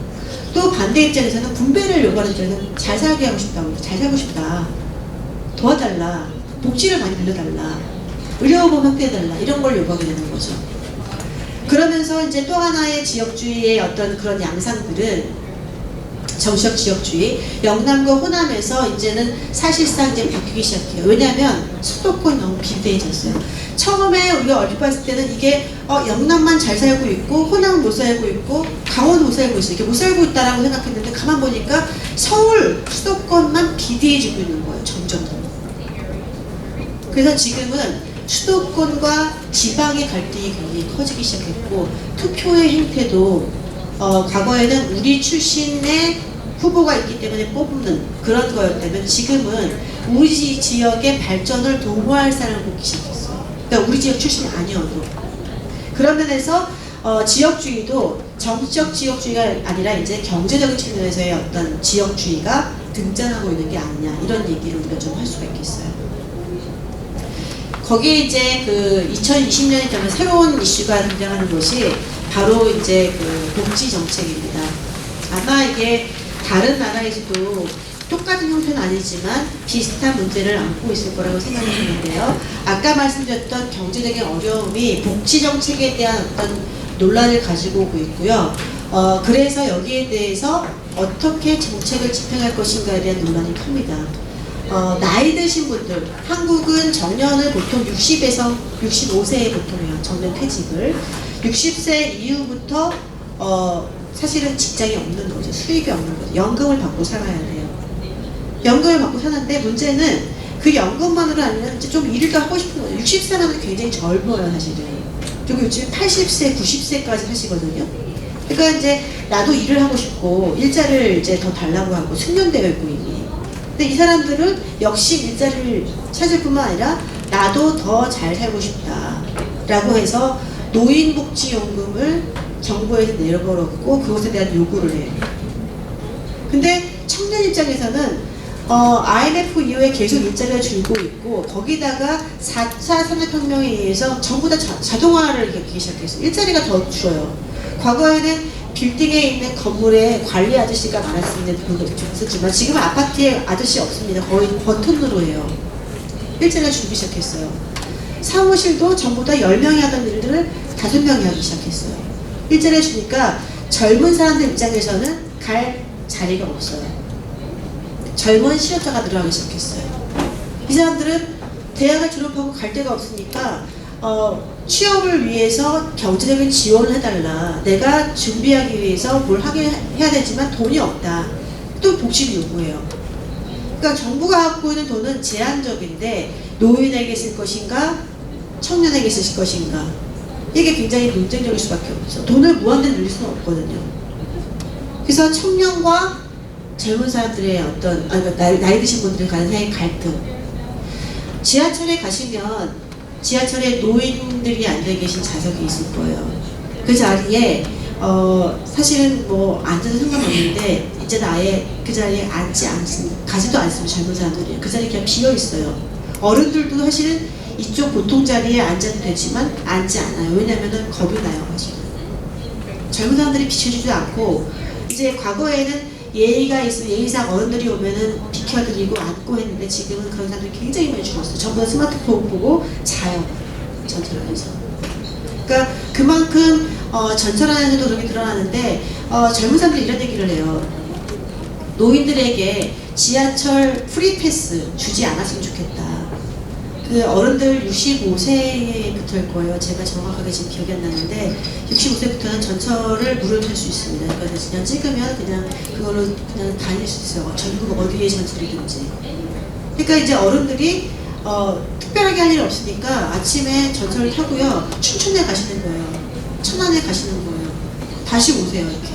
또 반대 입장에서는 분배를 요구하는 입장에서는 잘 살게 하고 싶다고 잘 살고 싶다. 도와달라. 복지를 많이 늘려달라. 의료보험 확대해달라. 이런 걸 요구하게 되는 거죠. 그러면서 이제 또 하나의 지역주의의 어떤 그런 양상들은 정치적 지역주의, 영남과 호남에서 이제는 사실상 이제 바뀌기 시작해요. 왜냐하면 수도권이 너무 빈대해졌어요. 처음에 우리가 얼핏 봤을 때는 이게 영남만 잘 살고 있고 호남은 못 살고 있고 강원도 못 살고 있어. 이렇게 못 살고 있다라고 생각했는데 가만 보니까 서울 수도권만 비대해지고 있는 거예요. 점점 더. 그래서 지금은 수도권과 지방의 갈등이 굉장히 커지기 시작했고 투표의 행태도 과거에는 우리 출신의 후보가 있기 때문에 뽑는 그런 거였다면 지금은 우리 지역의 발전을 도모할 사람을 뽑기 시작했어요. 그러니까 우리 지역 출신이 아니어도. 그런 면에서 지역주의도 정치적 지역주의가 아니라 이제 경제적인 측면에서의 어떤 지역주의가 등장하고 있는 게 아니냐 이런 얘기를 우리가 좀 할 수가 있겠어요. 거기에 이제 그 2020년이 되면 새로운 이슈가 등장하는 것이 바로 이제 그 복지 정책입니다. 아마 이게 다른 나라에서도 똑같은 형태는 아니지만 비슷한 문제를 안고 있을 거라고 생각이 드는데요. 아까 말씀드렸던 경제적인 어려움이 복지 정책에 대한 어떤 논란을 가지고 오고 있고요. 그래서 여기에 대해서 어떻게 정책을 집행할 것인가에 대한 논란이 큽니다. 나이 드신 분들, 한국은 정년을 보통 60에서 65세에 보통 해요. 정년 퇴직을. 60세 이후부터 사실은 직장이 없는 거죠. 수입이 없는 거죠. 연금을 받고 살아야 돼요. 연금을 받고 사는데 문제는 그 연금만으로 아니면 이제 좀 일을 더 하고 싶은 거죠. 60세만은 굉장히 젊어요, 사실은. 그리고 요즘 80세, 90세까지 하시거든요. 그러니까 이제 나도 일을 하고 싶고 일자리를 이제 더 달라고 하고 숙련되어 있고 이미. 근데 이 사람들은 역시 일자리를 찾을 뿐만 아니라 나도 더 잘 살고 싶다라고 해서 노인복지연금을 정부에서 내려버렸고 그것에 대한 요구를 해요. 근데 청년 입장에서는 IMF 이후에 계속 일자리가 줄고 있고 거기다가 4차 산업혁명에 의해서 전부 다 자동화를 겪기 시작했어요. 일자리가 더 줄어요. 과거에는 빌딩에 있는 건물에 관리 아저씨가 많았었지만 지금은 아파트에 아저씨 없습니다. 거의 버튼으로 해요. 일자리가 줄기 시작했어요. 사무실도 전부 다 10명이 하던 일들을 5명이 하기 시작했어요. 일자리를 주니까 젊은 사람들 입장에서는 갈 자리가 없어요. 젊은 실업자가 늘어나기 시작했어요. 이 사람들은 대학을 졸업하고 갈 데가 없으니까 취업을 위해서 경제적인 지원을 해달라. 내가 준비하기 위해서 뭘 하게 해야 되지만 돈이 없다. 또 복지를 요구해요. 그러니까 정부가 갖고 있는 돈은 제한적인데 노인에게 쓸 것인가 청년에게 쓸 것인가 이게 굉장히 논쟁적일 수밖에 없죠. 돈을 무한대로 늘릴 수는 없거든요. 그래서 청년과 젊은 사람들의 어떤 나이 드신 분들의 간의 갈등. 지하철에 가시면 지하철에 노인들이 앉아 계신 좌석이 있을 거예요. 그 자리에 사실은 뭐 앉아도 상관없는데 이제는 아예 그 자리에 가지도 않습니다. 젊은 사람들이 그 자리에 그냥 비어 있어요. 어른들도 사실은 이쪽 보통 자리에 앉아도 되지만 앉지 않아요. 왜냐면은 겁이 나요, 사실은. 젊은 사람들이 비춰주지 않고 이제 과거에는 예의가 있으면 예의상 어른들이 오면은 비켜드리고 앉고 했는데 지금은 그런 사람들이 굉장히 많이 줄었어요. 전부 다 스마트폰 보고 자요. 전철 안에서. 그러니까 그만큼 전철 안에서도 그렇게 드러나는데 젊은 사람들이 이런 얘기를 해요. 노인들에게 지하철 프리패스 주지 않았으면 좋겠다. 그 어른들 65세부터일 거예요. 제가 정확하게 지금 기억이 안 나는데 65세부터는 전철을 무료로 탈 수 있습니다. 그래서 그냥 찍으면 그냥 그걸로 그냥 다닐 수 있어요. 전국 어디에 전철이든지. 그러니까 이제 어른들이 특별하게 할 일 없으니까 아침에 전철을 타고요. 춘천에 가시는 거예요. 천안에 가시는 거예요. 다시 오세요, 이렇게.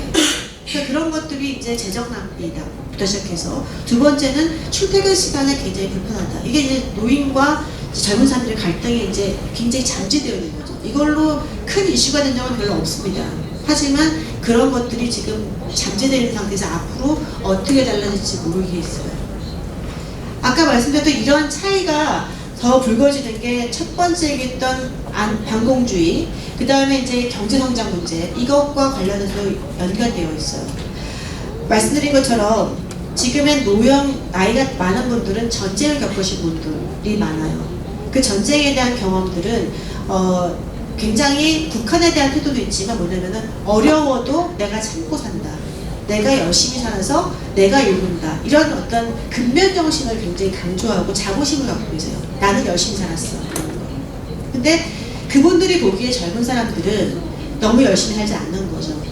그러니까 그런 것들이 이제 재정 낭비다부터 시작해서 두 번째는 출퇴근 시간에 굉장히 불편하다. 이게 이제 노인과 젊은 사람들의 갈등이 이제 굉장히 잠재되어 있는 거죠. 이걸로 큰 이슈가 된 적은 별로 없습니다. 하지만 그런 것들이 지금 잠재되어 있는 상태에서 앞으로 어떻게 달라질지 모르겠어요. 아까 말씀드렸던 이런 차이가 더 불거지는 게 첫 번째 얘기했던 반공주의, 그 다음에 이제 경제성장 문제, 이것과 관련해서 연관되어 있어요. 말씀드린 것처럼 지금의 노령 나이가 많은 분들은 전쟁을 겪으신 분들이 많아요. 그 전쟁에 대한 경험들은 굉장히 북한에 대한 태도도 있지만 뭐냐면은 어려워도 내가 참고 산다. 내가 열심히 살아서 내가 이룬다. 이런 어떤 근면 정신을 굉장히 강조하고 자부심을 갖고 계세요. 나는 열심히 살았어. 근데 그분들이 보기에 젊은 사람들은 너무 열심히 살지 않는 거죠.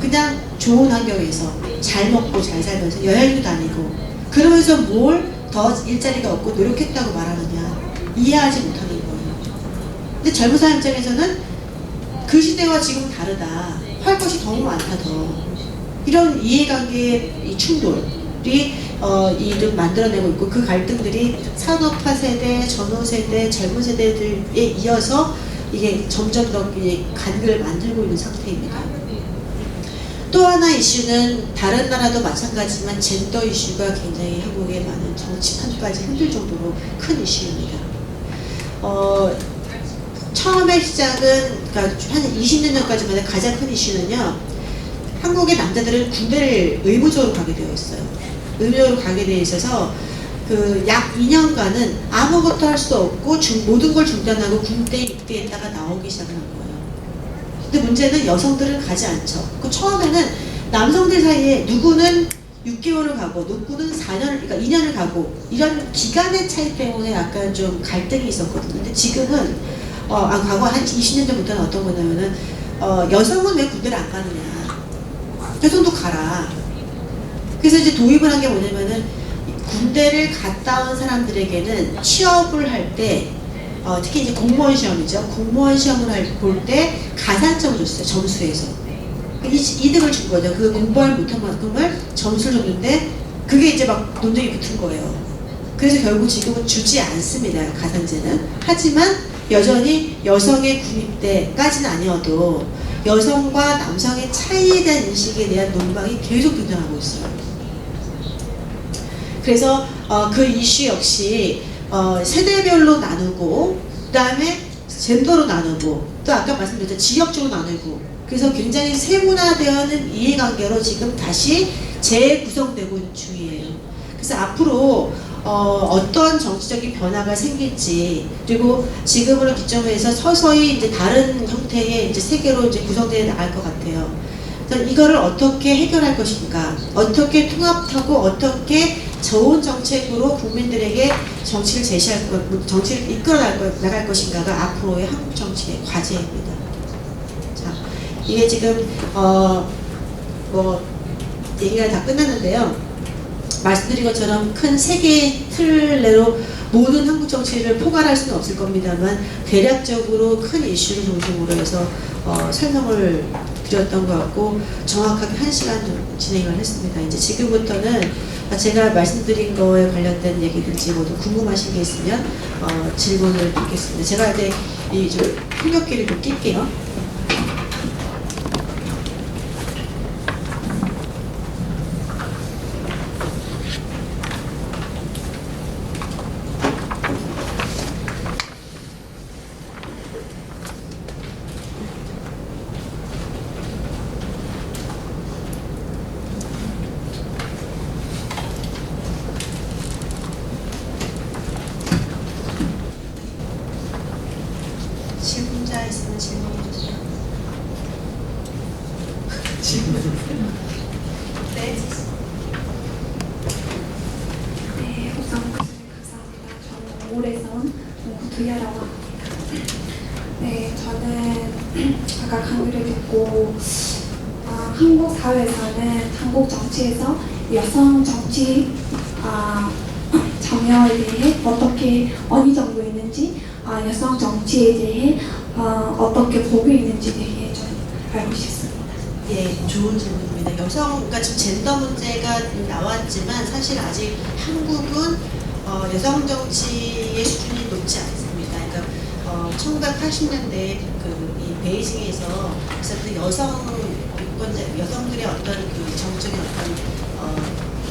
그냥 좋은 환경에서 잘 먹고 잘 살면서 여행도 다니고 그러면서 뭘 더 일자리가 없고 노력했다고 말하느냐 이해하지 못하는 거예요. 근데 젊은 사람 입장에서는 그 시대와 지금 다르다. 할 것이 너무 많다 더. 이런 이해관계의 이 충돌이 이를 만들어내고 있고 그 갈등들이 산업화 세대, 전후 세대, 젊은 세대들에 이어서 이게 점점 더 간극을 만들고 있는 상태입니다. 또 하나 이슈는 다른 나라도 마찬가지지만 젠더 이슈가 굉장히 한국의 많은 정치판까지 흔들 정도로 큰 이슈입니다. 처음에 시작은 그러니까 한 20년 전까지만 해도 가장 큰 이슈는요. 한국의 남자들은 군대를 의무적으로 가게 되어 있어요. 의무적으로 가게 되어 있어서 그 약 2년간은 아무것도 할 수 없고 모든 걸 중단하고 군대에 입대했다가 나오기 시작하는 거예요. 근데 문제는 여성들은 가지 않죠. 그 처음에는 남성들 사이에 누구는 6개월을 가고 누구는 4년을 그러니까 2년을 가고 이런 기간의 차이 때문에 약간 좀 갈등이 있었거든요. 근데 지금은 과거 한 20년 전부터는 어떤 거냐면은 여성은 왜 군대를 안 가느냐. 여성도 가라. 그래서 이제 도입을 한 게 뭐냐면은 군대를 갔다 온 사람들에게는 취업을 할 때 특히 이제 공무원 시험이죠. 공무원 시험을 볼 때 가산점을 줬어요. 점수에서. 이득을 준 거죠. 그 공부를 못한 만큼을 점수를 줬는데 그게 이제 막 논쟁이 붙은 거예요. 그래서 결국 지금은 주지 않습니다. 가산제는. 하지만 여전히 여성의 군입대까지는 아니어도 여성과 남성의 차이에 대한 인식에 대한 논박이 계속 등장하고 있어요. 그래서 그 이슈 역시 세대별로 나누고 그 다음에 젠더로 나누고 또 아까 말씀드렸죠. 지역적으로 나누고 그래서 굉장히 세분화되어있는 이해관계로 지금 다시 재구성되고 있는 중이에요. 그래서 앞으로 어떤 정치적인 변화가 생길지 그리고 지금으로 기점해서 서서히 이제 다른 형태의 이제 세계로 이제 구성되어 나갈 것 같아요. 그래서 이거를 어떻게 해결할 것인가, 어떻게 통합하고 어떻게 좋은 정책으로 국민들에게 정치를 제시할 것, 정치를 이끌어 나갈 것인가가 앞으로의 한국 정치의 과제입니다. 자, 이게 지금 뭐 얘기가 다 끝났는데요. 말씀드린 것처럼 큰 세계의 틀 내로 모든 한국 정치를 포괄할 수는 없을 겁니다만 대략적으로 큰 이슈를 중심으로 해서 설명을 드렸던 것 같고 정확하게 1시간 진행을 했습니다. 이제 지금부터는 제가 말씀드린 거에 관련된 얘기들지 모두 궁금하신 게 있으면 질문을 드리겠습니다. 제가 이제 이 좀 풍력기를 좀 낄게요. 질문자 있으면 질문해 주세요. 질문. 네. 네, 우선 감사합니다. 저는 오래선 구두야라고 합니다. 네, 저는 아까 강의를 듣고 한국 사회에서는 한국 정치에서 여성 정치 참여에 대해 어떻게 어느 정도 있는지 여성 정치에 대해 어떻게 보고 있는지에 대해 좀 알고 싶습니다. 예, 좋은 질문입니다. 여성, 그러니까 지금 젠더 문제가 나왔지만 사실 아직 한국은 여성 정치의 수준이 높지 않습니다. 그러니까 1980년대에 이 베이징에서 여성들의 어떤 그 정적인 어떤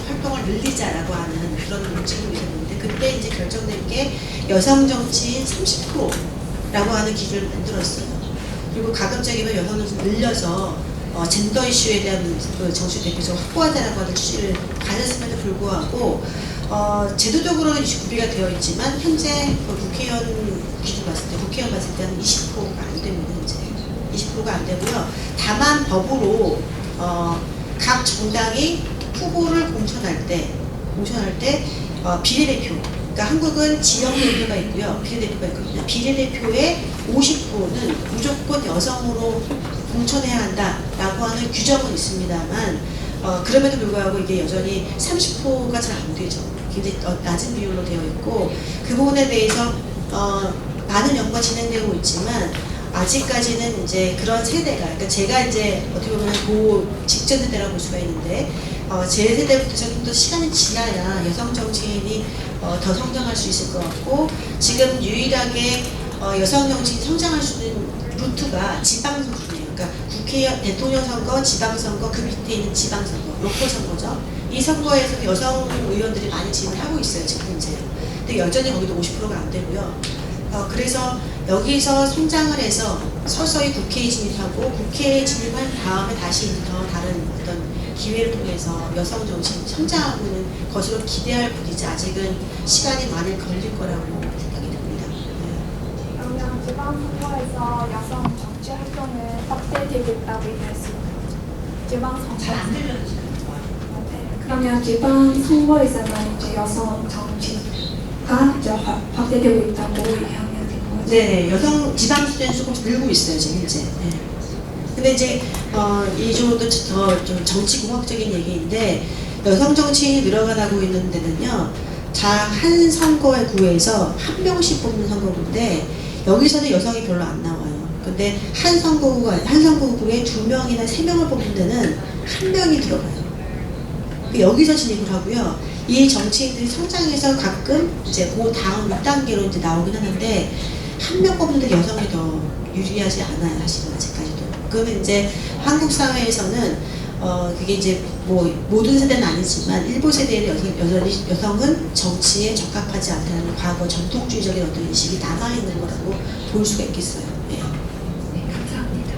활동을 늘리자라고 하는 그런 움직임이 있었는데 그때 이제 결정된 게 여성 정치인 30%라고 하는 기준을 만들었어요. 그리고 가급적이면 여성 정치를 늘려서 젠더 이슈에 대한 그 정치 대표성을 확보하자라고 하는 취지를 가졌음에도 불구하고 제도적으로는 29개가 되어 있지만 현재 국회의원 기준 봤을 때 국회의원 봤을 때는 20%가 안 됩니다. 현재 20%가 안 되고요. 다만 법으로 각 정당이 후보를 공천할 때 비례대표, 그러니까 한국은 지역대표가 있고요, 비례대표가 있거든요. 비례대표의 50%는 무조건 여성으로 공천해야 한다라고 하는 규정은 있습니다만 그럼에도 불구하고 이게 여전히 30%가 잘 안 되죠. 굉장히 낮은 비율로 되어 있고 그 부분에 대해서 많은 연구가 진행되고 있지만 아직까지는 이제 그런 세대가, 그러니까 제가 이제 어떻게 보면 그 직전 세대라고 볼 수가 있는데 제 세대부터 좀 더 시간이 지나야 여성 정치인이 더 성장할 수 있을 것 같고 지금 유일하게 여성 정치인이 성장할 수 있는 루트가 지방선거예요. 그러니까 국회의원, 대통령 선거, 지방선거, 그 밑에 있는 지방선거, 로컬 선거죠. 이 선거에서 여성 의원들이 많이 진입을 하고 있어요, 지금 현재. 근데 여전히 거기도 50%가 안 되고요. 그래서 여기서 성장을 해서 서서히 국회에 진입하고 국회에 진입한 다음에 다시 더 다른 어떤 기회를 통해서 여성 정치인이 성장하고 있는 것으로 기대할 뿐이지 아직은 시간이 많이 걸릴 거라고 생각이 듭니다. 네. 그러면 지방선거에서 여성 정치 활동은 확대되고 있다고 얘기할 수 있나요? 지방선거. 잘안 들려요 지금. 네. 그러면 지방선거에서는 이제 여성 정치가 이제 확대되고 있다고 얘기하면 될 거예요. 네, 여성 지방 수준이 조금 늘고 있어요 지금 현재. 네. 근데 이제 이 정도 더 좀 정치공학적인 얘기인데 여성 정치인이 늘어나고 있는 데는요. 한 선거구에서 한 명씩 뽑는 선거구인데 여기서는 여성이 별로 안 나와요. 근데 한 선거구에 2명이나 3명을 뽑는 데는 1명이 들어가요. 여기서 진입을 하고요. 이 정치인들이 성장해서 가끔 이제 그 다음 6단계로 이제 나오긴 하는데 1명 뽑는데 여성이 더 유리하지 않아요, 사실은 아직까지도. 그러면 이제 한국 사회에서는 그게 이제 뭐 모든 세대는 아니지만 일부 세대의 여전히 여성은 정치에 적합하지 않다는 과거 전통주의적인 어떤 인식이 남아 있는 거라고 볼 수가 있겠어요. 네. 네, 감사합니다.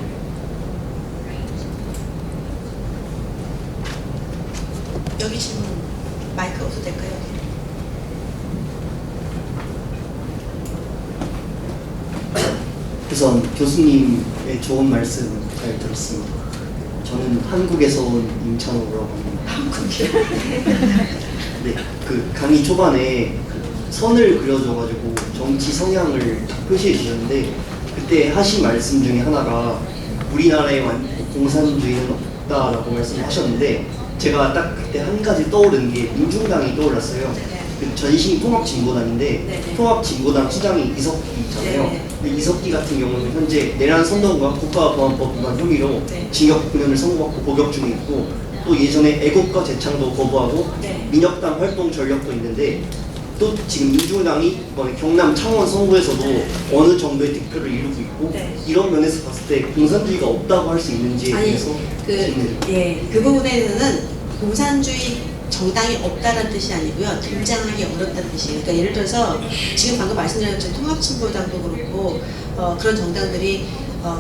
여기 질문 마이크 없어도 될까요? 우선 교수님의 좋은 말씀 잘 들었습니다. 저는 한국에서 온 임찬호라고 합니다. 한국이요? 네, 그 강의 초반에 그 선을 그려줘가지고 정치 성향을 표시해 주셨는데 그때 하신 말씀 중에 하나가 우리나라에 공산주의는 없다라고 말씀하셨는데 제가 딱 그때 한 가지 떠오르는 게 민중당이 떠올랐어요. 그 전신이 통합진보당인데 네네. 통합진보당 수장이 이석기 있잖아요. 네네. 근데 이석기 같은 경우는 현재 내란 선동과 국가보안법 위반 혐의로 네. 징역 9년을 선고받고 복역 중에 있고 또 예전에 애국가 재창도 거부하고 네. 민혁당 활동 전력도 있는데 또 지금 민주당이 이번에 경남 창원 선거에서도 어느 정도의 득표를 이루고 있고 네. 이런 면에서 봤을 때 공산주의가 없다고 할 수 있는지에 아니, 대해서 질문을 그 부분에는 공산주의 정당이 없다는 뜻이 아니고요. 등장하기 어렵다는 뜻이에요. 그러니까 예를 들어서 지금 방금 말씀드렸던 통합진보당도 그렇고 그런 정당들이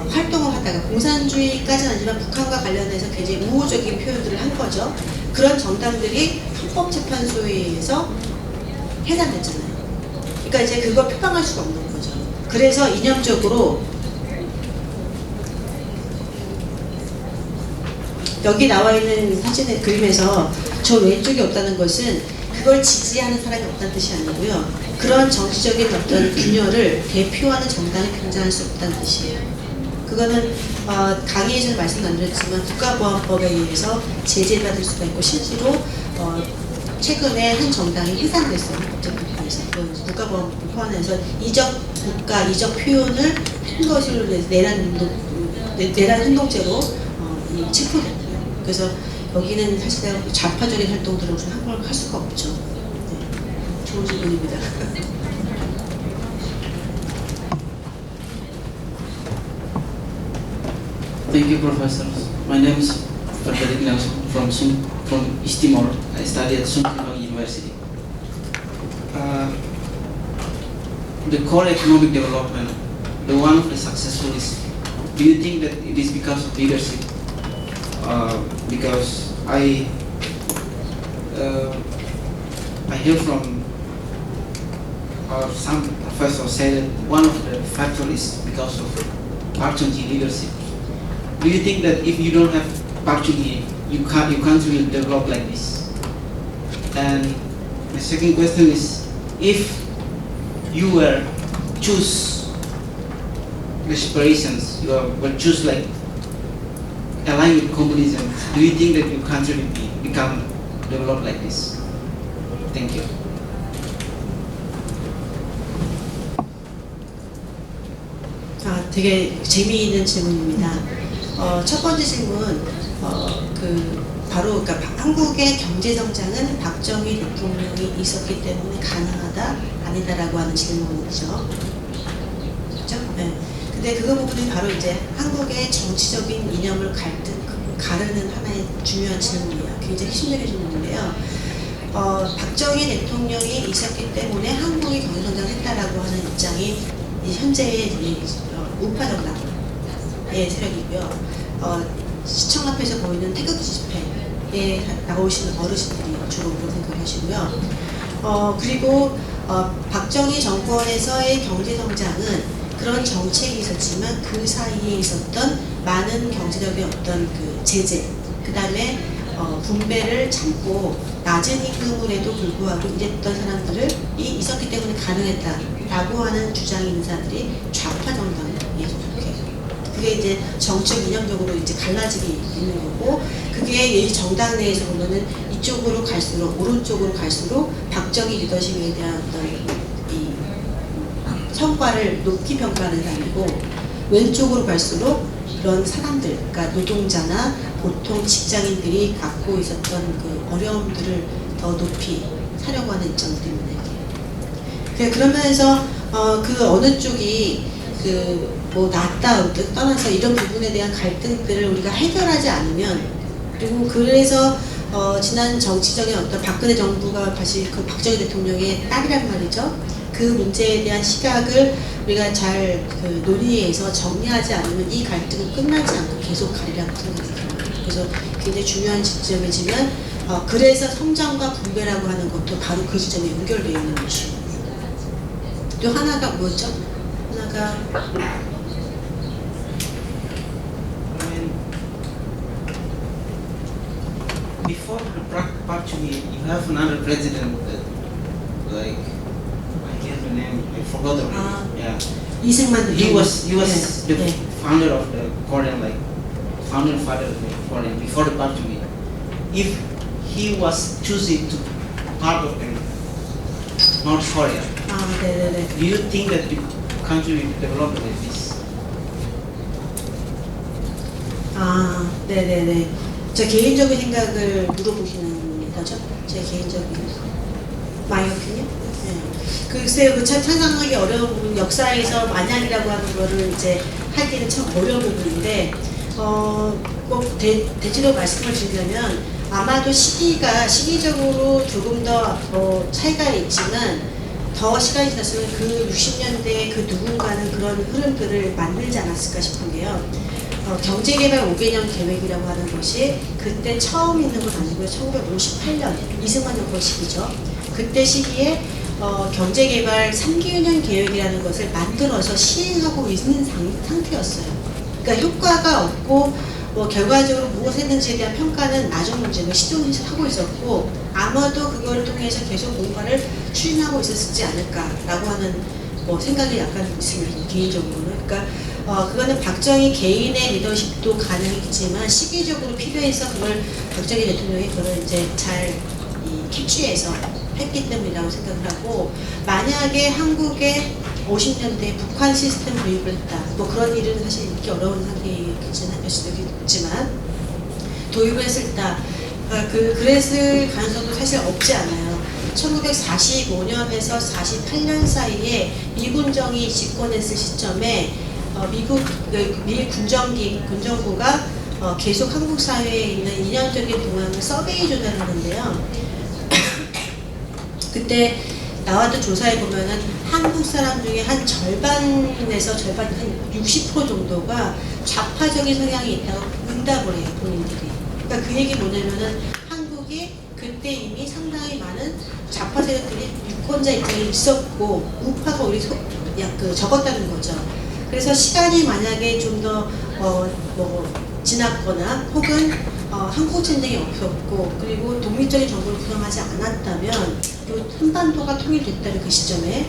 활동을 하다가 공산주의까지는 아니지만 북한과 관련해서 굉장히 우호적인 표현들을 한 거죠. 그런 정당들이 헌법재판소에 의해서 해산됐잖아요. 그러니까 이제 그걸 표방할 수가 없는 거죠. 그래서 이념적으로 여기 나와 있는 사진의 그림에서 저 왼쪽이 없다는 것은 그걸 지지하는 사람이 없다는 뜻이 아니고요. 그런 정치적인 어떤 균열을 대표하는 정당이 등장할 수 없다는 뜻이에요. 그거는 강의에서는 말씀 안 드렸지만 국가보안법에 의해서 제재받을 수가 있고 실제로 최근에 한 정당이 해산됐어요. 헌법재판소에서 국가보안법 포함해서 이적 국가, 이적 표현을 한 것으로 내란 행동죄로 체포됐고요. 그래서 여기는 사실 좌파적인 활동들을 할 수가 없죠. 네. 좋은 질문입니다. Thank you, professors. My name is Frederick Nelson from East Timor. I study at Sumkang University. The core economic development, the one of the successful is, do you think that it is because of leadership? Because I hear from some professors say that one of the factors is because of Park Chung-hee leadership. Do you think that if you don't have Park Chung-hee, your country will develop like this? And my second question is, if you were choose aspirations, were choose like align with communism, do you think that your country will become developed like this? Thank you. 되게 재미있는 질문입니다. 첫 번째 질문, 바로 그러니까 한국의 경제 성장은 박정희 대통령이 있었기 때문에 가능하다, 아니다라고 하는 질문이죠. 그렇죠? 네. 근데 그거 부분이 바로 이제 한국의 정치적인 이념을 가르는 하나의 중요한 질문이에요. 굉장히 핵심적인 질문인데요. 박정희 대통령이 있었기 때문에 한국이 경제성장했다라고 하는 입장이 현재의 우파 정당의 세력이고요. 시청 앞에서 보이는 태극기 집회에 나오시는 어르신들이 주로 그런 생각을 하시고요. 그리고 박정희 정권에서의 경제성장은 그런 정책이 있었지만 그 사이에 있었던 많은 경제적인 어떤 그 제재, 그 다음에 분배를 참고 낮은 임금을에도 불구하고 일했던 사람들이 있었기 때문에 가능했다라고 하는 주장이 있는 사람들이 좌파 정당이에요. 그게 이제 정책 이념적으로 이제 갈라지게 있는 거고, 그게 이 정당 내에서 보면은 이쪽으로 갈수록, 오른쪽으로 갈수록 박정희 리더십에 대한 어떤 이 성과를 높이 평가하는 사람이고, 왼쪽으로 갈수록 이런 사람들, 그러니까 노동자나 보통 직장인들이 갖고 있었던 그 어려움들을 더 높이 사려고 하는 입장 때문에. 그런 면에서 그 어느 쪽이 뭐 낫다 떠나서 이런 부분에 대한 갈등들을 우리가 해결하지 않으면, 그리고 그래서 지난 정치적인 어떤 박근혜 정부가 다시 그 박정희 대통령의 딸이란 말이죠. 그 문제에 대한 시각을 우리가 잘 논의해서 정리하지 않으면 이 갈등은 끝나지 않고 계속 가리라고 생각이 듭니다. 그래서 굉장히 중요한 지점이지만, 그래서 성장과 분배라고 하는 것도 바로 그 지점에 연결되어 있는 것이고, 또 하나가 뭐였죠? 하나가 before Park Chung-hee, you have another president that, like, I can't the name, I forgot the name. Yeah, 이승만 he was the 네. founder of the Korean, like, founder father of the Korean before the Park Chung-hee. If he was choosing to part of the North Korea, 네네네. do you think that the country will develop like this? 네네네. 저 개인적인 생각을 물어보시는 거죠? 제 개인적인 마이 오피니언? 네. 글쎄요, 그 참 상상하기 어려운 부분, 역사에서 만약이라고 하는 거를 이제 하기는 참 어려운 부분인데, 꼭 대체로 말씀을 드리자면, 아마도 시기적으로 조금 더 차이가 있지만, 더 시간이 지났으면 그 60년대에 그 누군가는 그런 흐름들을 만들지 않았을까 싶은 게요. 경제개발 5개년 계획이라고 하는 것이 그때 처음 있는 건 아니고요. 1958년 이승만 정권 시기죠. 그때 시기에 경제개발 3개년 계획이라는 것을 만들어서 시행하고 있는 상태였어요. 그러니까 효과가 없고 결과적으로 무엇을 했는지에 대한 평가는 나중 문제로 시정을 하고 있었고, 아마도 그걸 통해서 계속 뭔가를 추진하고 있었지 않을까라고 하는 생각이 약간 있습니다. 개인적으로는. 그러니까 그거는 박정희 개인의 리더십도 가능했지만 시기적으로 필요해서 그걸 박정희 대통령이 그걸 이제 잘 캡취해서 했기 때문이라고 생각을 하고, 만약에 한국에 50년대에 북한 시스템 도입을 했다, 그런 일은 사실 있기 어려운 상황이겠지만 수도 있지만 도입을 했을다, 그랬을 가능성도 사실 없지 않아요. 1945년에서 48년 사이에 미군정이 집권했을 시점에 미 군정부가 계속 한국 사회에 있는 이념적인 동향을 서베이 조사를 하는데요. 그때 나왔던 조사에 보면은 한국 사람 중에 한 절반에서 한 60% 정도가 좌파적인 성향이 있다고 응답을 해요, 본인들이. 그러니까 그 얘기 뭐냐면은 한국이 그때 이미 상당히 많은 좌파 세력들이 유권자 입장에 있었고 우파가 우리 적었다는 거죠. 그래서 시간이 만약에 좀 더 지났거나 혹은 한국전쟁이 없었고 그리고 독립적인 정부를 구성하지 않았다면, 또 한반도가 통일됐다는 그 시점에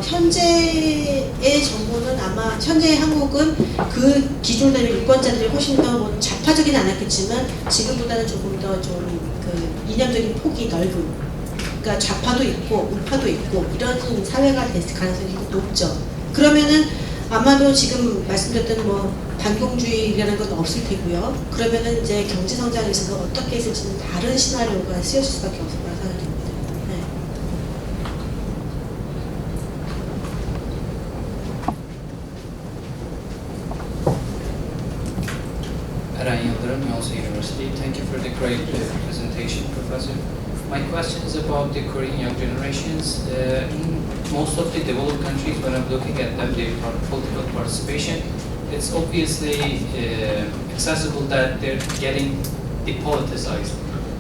현재의 정부는 아마 현재의 한국은 그 기존의 유권자들이 훨씬 더 좌파적이진 않았겠지만 지금보다는 조금 더 그 이념적인 폭이 넓은, 그러니까 좌파도 있고 우파도 있고 이런 사회가 됐을 가능성이 높죠. 그러면은 아마도 지금 말씀드렸던 반공주의라는 건 없을 테고요. 그러면은 이제 경제 성장에 있어서 어떻게 했을지는 다른 시나리오가 쓰여질 수밖에 없을 거라 생각합니다. 네. Eran Yıldırım, Yonsei University. Thank you for the great presentation, Professor. My question is about the Korean young generations. In most of the developed countries, when I'm looking at them, the political participation, it's obviously accessible that they're getting depoliticized.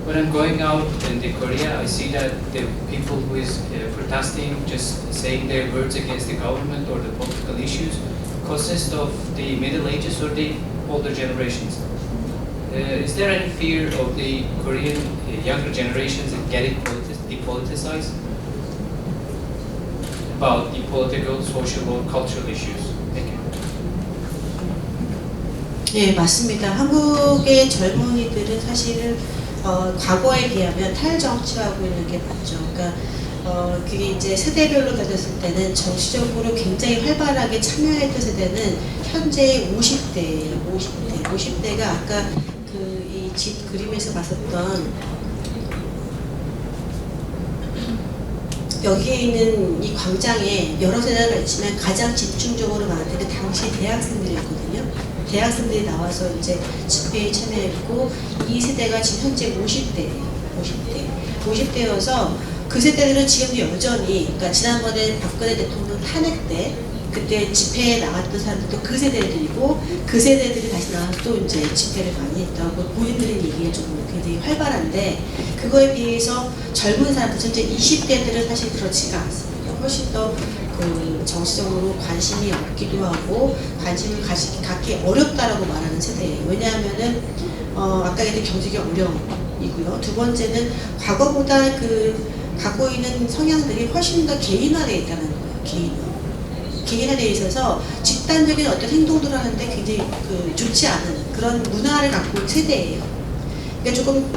When I'm going out in the Korea, I see that the people who is protesting, just saying their words against the government or the political issues, consist of the Middle Ages or the older generations. Is there any fear of the Korean younger generations in getting depoliticized about the political, social, or cultural issues? Thank you. 예, 맞습니다. 한국의 젊은이들은 사실은 과거에 비하면 탈정치하고 있는 게 맞죠. 그러니까 그게 이제 세대별로 따졌을 때는 정치적으로 굉장히 활발하게 참여했던 세대는 현재 50대예요. 50대가 아까 그 이 집 그림에서 봤었던 여기에 있는 이 광장에 여러 세대가 있지만 가장 집중적으로 많았던 게 당시 대학생들이었거든요. 대학생들이 나와서 이제 집회에 참여했고 이 세대가 지금 현재 50대예요. 50대여서 그 세대들은 지금도 여전히 그러니까 지난번에 박근혜 대통령 탄핵 때 그때 집회에 나갔던 사람들도 그 세대들이고 그 세대들이 다시 나와서 또 이제 집회를 많이 했다고 본인들의 얘기가 좀 굉장히 활발한데 그거에 비해서 젊은 사람들, 현재 20대들은 사실 그렇지가 않습니다. 훨씬 더 그 정치적으로 관심이 없기도 하고 관심을 갖기 어렵다라고 말하는 세대예요. 왜냐하면은 아까 얘기했던 경제적 어려움이고요. 두 번째는 과거보다 그 갖고 있는 성향들이 훨씬 더 개인화되어 있다는 거예요. 개인화되어 있어서 집단적인 어떤 행동들을 하는데 굉장히 그 좋지 않은 그런 문화를 갖고 있는 세대예요. 그러니까 조금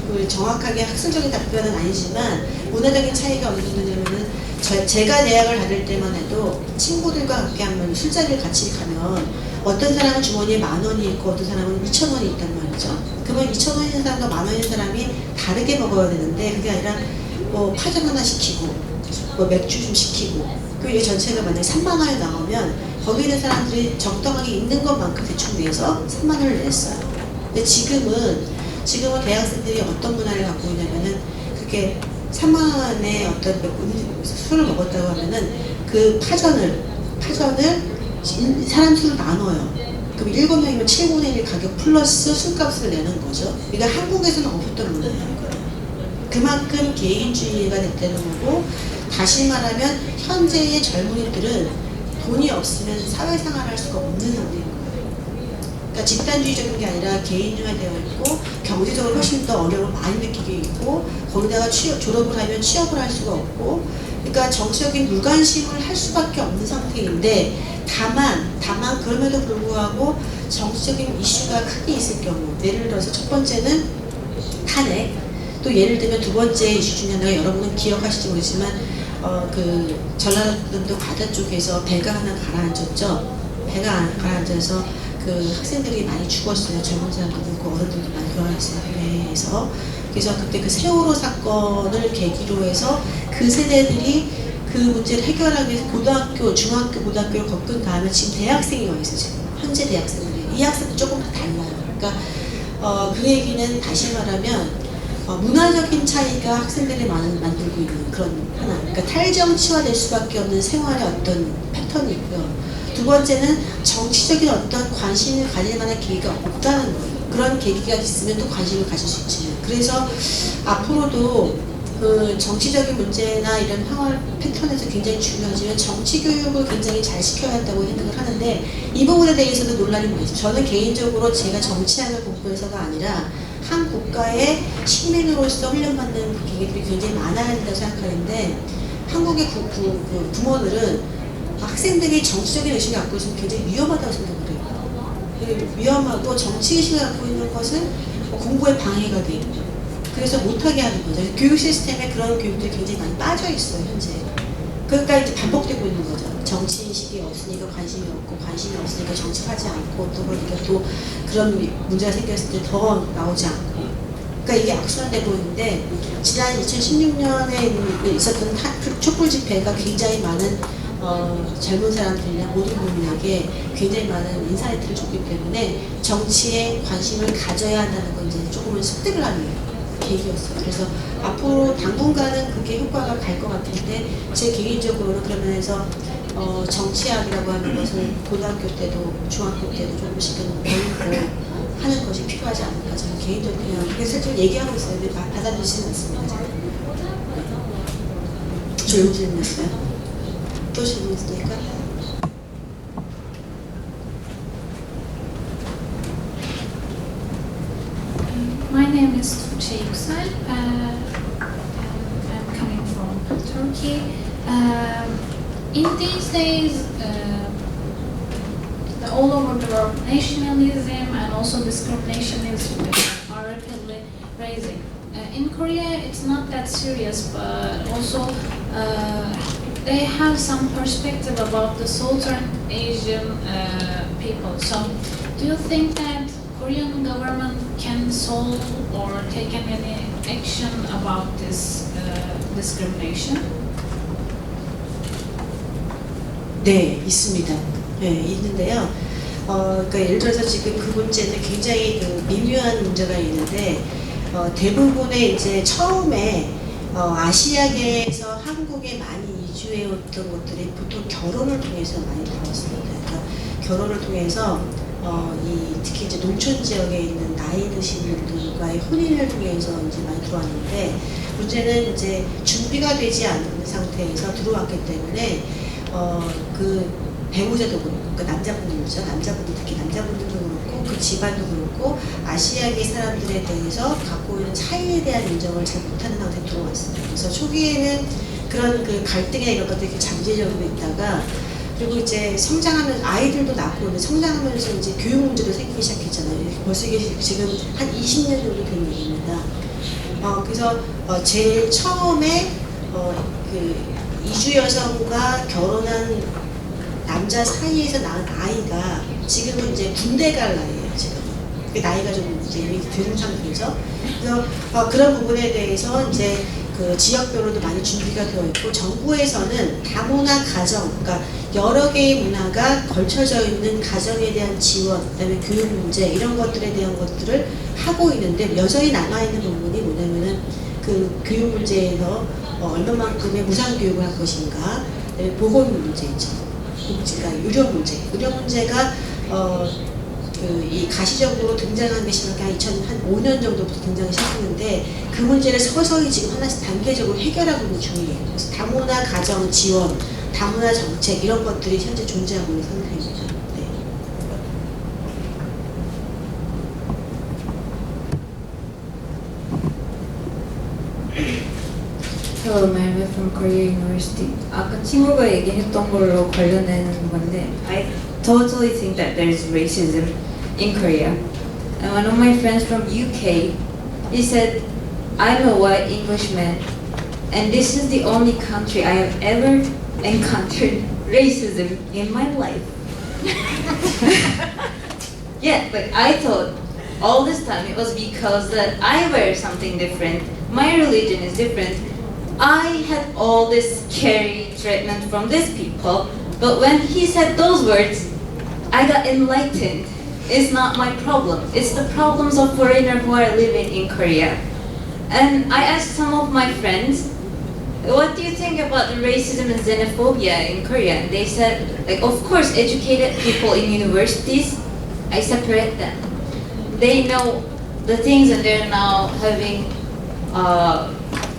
그 정확하게 학술적인 답변은 아니지만 문화적인 차이가 어느 정도냐면은 제가 대학을 다닐 때만 해도 친구들과 함께 한번 술자리를 같이 가면 어떤 사람은 주머니에 10,000원이 있고 어떤 사람은 2,000원이 있단 말이죠. 그러면 2,000원 있는 사람과 10,000원 있는 사람이 다르게 먹어야 되는데 그게 아니라 뭐 파전 하나 시키고 뭐 맥주 좀 시키고 그 이게 전체가 만약에 3만 원이 나오면 거기 있는 사람들이 적당하게 있는 것만큼 대충 내서 3만 원을 냈어요. 근데 지금은 대학생들이 어떤 문화를 갖고 있냐면은 그게 3만 원에 어떤 술을 먹었다고 하면은 그 파전을 사람 수를 나눠요. 그럼 7명이면 7분의 1 가격 플러스 술값을 내는 거죠. 그러니까 한국에서는 없었던 문화예요. 그만큼 개인주의가 됐다는 거고 다시 말하면 현재의 젊은이들은 돈이 없으면 사회생활을 할 수가 없는 상태인 거예요. 그러니까 집단주의적인 게 아니라 개인화되어 있고 경제적으로 훨씬 더 어려움을 많이 느끼게 있고 거기다가 졸업을 하면 취업을 할 수가 없고 그러니까 정치적인 무관심을 할 수밖에 없는 상태인데 다만 그럼에도 불구하고 정치적인 이슈가 크게 있을 경우 예를 들어서 첫 번째는 탄핵 또 예를 들면 두 번째 이슈 중에 하나가 여러분은 기억하실지 모르지만 그 전라남도 바다 쪽에서 배가 하나 가라앉았죠. 배가 가라앉아서 그 학생들이 많이 죽었어요. 젊은 사람들도 그렇고 어른들도 많이 돌아가셨어요. 배에서. 그래서 그때 그 세월호 사건을 계기로 해서 그 세대들이 그 문제를 해결하기 위해서 고등학교, 중학교, 고등학교를 겪은 다음에 지금 대학생이 와 있어요. 지금 현재 대학생들이. 이 학생도 조금 다 달라요. 그러니까 그 얘기는 다시 말하면 문화적인 차이가 학생들이 만들고 있는 그런 하나. 그러니까 탈정치화될 수밖에 없는 생활의 어떤 패턴이 있고요. 두 번째는 정치적인 어떤 관심을 가질 만한 계기가 없다는 거예요. 그런 계기가 있으면 또 관심을 가질 수 있지. 그래서 앞으로도 그 정치적인 문제나 이런 생활 패턴에서 굉장히 중요하지만 정치 교육을 굉장히 잘 시켜야 한다고 생각을 하는데 이 부분에 대해서도 논란이 많이 있어요. 저는 개인적으로 제가 정치학을 공부해서가 아니라 한 국가의 시민으로서 훈련받는 계기들이 굉장히 많아야 된다고 생각하는데 한국의 부모들은 학생들이 정치적인 의식을 갖고 있으면 굉장히 위험하다고 생각을 해요. 위험하고 정치의식을 갖고 있는 것은 공부에 방해가 되고 그래서 못하게 하는 거죠. 교육 시스템에 그런 교육들이 굉장히 많이 빠져 있어요, 현재. 그러니까 이제 반복되고 있는 거죠. 정치의식이 없으니까 관심이 없고, 관심이 없으니까 정치하지 않고, 또 그러니까 또 그런 문제가 생겼을 때 더 나오지 않고. 그러니까 이게 악순환되고 있는데, 지난 2016년에 있었던 촛불 집회가 굉장히 많은 젊은 사람들이나 모든 국민에게 굉장히 많은 인사이트를 줬기 때문에 정치에 관심을 가져야 한다는 건 이제 조금은 습득을 하는 거예요. 계기였어요. 그래서 앞으로 당분간은 그게 효과가 갈 것 같은데 제 개인적으로는 그런 면에서 정치학이라고 하는 것을 고등학교 때도 중학교 때도 조금씩은 배우고 하는 것이 필요하지 않을까 저는 개인적으로 그냥 그래서 좀 얘기하고 있어요. 근데 받아들이지는 않습니다. 좋은 질문이었어요. 또 질문 있습니까? My name is Tuğçe Yüksel. I'm coming from Turkey. In these days, all over the world, nationalism and also discrimination are rapidly rising. In Korea, it's not that serious, but also they have some perspective about the Southern Asian people. So, do you think that Korean government can solve or take any action about this discrimination? 네, 있습니다. 네, 있는데요. 그러니까 예를 들어서 지금 그 문제는 굉장히 그 미묘한 문제가 있는데 대부분의 이제 처음에 아시아계에서 한국에 많이 이주해왔던 것들이 보통 결혼을 통해서 많이 들어왔습니다. 그러니까 결혼을 통해서 특히 이제 농촌 지역에 있는 나이 드신 분들과의 혼인을 통해서 이제 많이 들어왔는데 문제는 이제 준비가 되지 않은 상태에서 들어왔기 때문에 그 배우자도 그렇고 그 남자분들이죠. 남자분들 특히 남자분들도 그렇고 그 집안도 그렇고 아시아계 사람들에 대해서 갖고 있는 차이에 대한 인정을 잘 못하는 상태에 들어왔습니다. 그래서 초기에는 그런 그 갈등이나 이런 것들이 잠재적으로 있다가 그리고 이제 성장하면 아이들도 낳고 성장하면서 이제 교육 문제도 생기기 시작했잖아요. 벌써 이게 지금 한 20년 정도 된 얘기입니다. 그래서 제일 처음에 그 이주 여성과 결혼한 남자 사이에서 낳은 아이가 지금은 이제 군대 갈 나이예요. 지금 그 나이가 좀 이제 이미 된 상태죠. 그래서 그런 부분에 대해서 이제 그 지역별로도 많이 준비가 되어 있고 정부에서는 다문화 가정, 그러니까 여러 개의 문화가 걸쳐져 있는 가정에 대한 지원, 그다음에 교육 문제 이런 것들에 대한 것들을 하고 있는데 여전히 남아 있는 부분이 뭐냐면은 그 교육 문제에서 얼마만큼의 무상 교육을 할 것인가, 그다음에 보건 문제 있죠. 복지가 의료 문제가 이 가시적으로 등장한 게 지금 한 2005년 정도부터 등장이 시작했는데 그 문제를 서서히 지금 하나씩 단계적으로 해결하고 있는 중이에요. 그래서 다문화 가정 지원, 다문화 정책 이런 것들이 현재 존재하고 있는 상태입니다. 네. Hello, I'm from Korea University. 아까 친구가 얘기했던 걸로 관련된 건데, I totally think that there's racism in Korea. And one of my friends from UK, he said, I'm a white Englishman, and this is the only country I have ever encountered racism in my life. Yeah, but I thought all this time it was because that I wear something different, my religion is different. I had all this scary treatment from these people, but when he said those words, I got enlightened. It's not my problem. It's the problems of foreigners who are living in Korea. And I asked some of my friends, what do you think about the racism and xenophobia in Korea? And they said, like, of course, educated people in universities, I separate them. They know the things and they're now having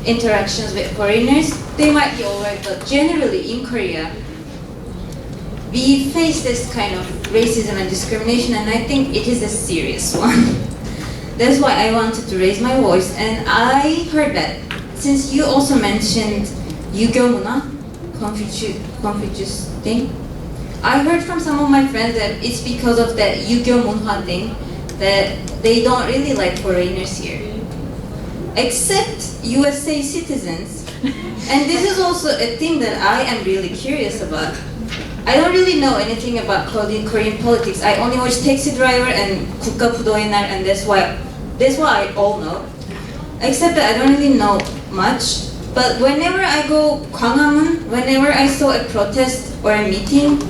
interactions with foreigners. They might be alright, but generally in Korea, we face this kind of racism and discrimination, and I think it is a serious one. That's why I wanted to raise my voice, and I heard that since you also mentioned Yugyo Muna, Confucius thing, I heard from some of my friends that it's because of that Yugyo Munhwa thing that they don't really like foreigners here, except USA citizens. And this is also a thing that I am really curious about. I don't really know anything about Korean politics. I only watch Taxi Driver and 국가부도의 날, and that's why I all know. Except that I don't really know much. But whenever I go Gwanghwamun, whenever I saw a protest or a meeting,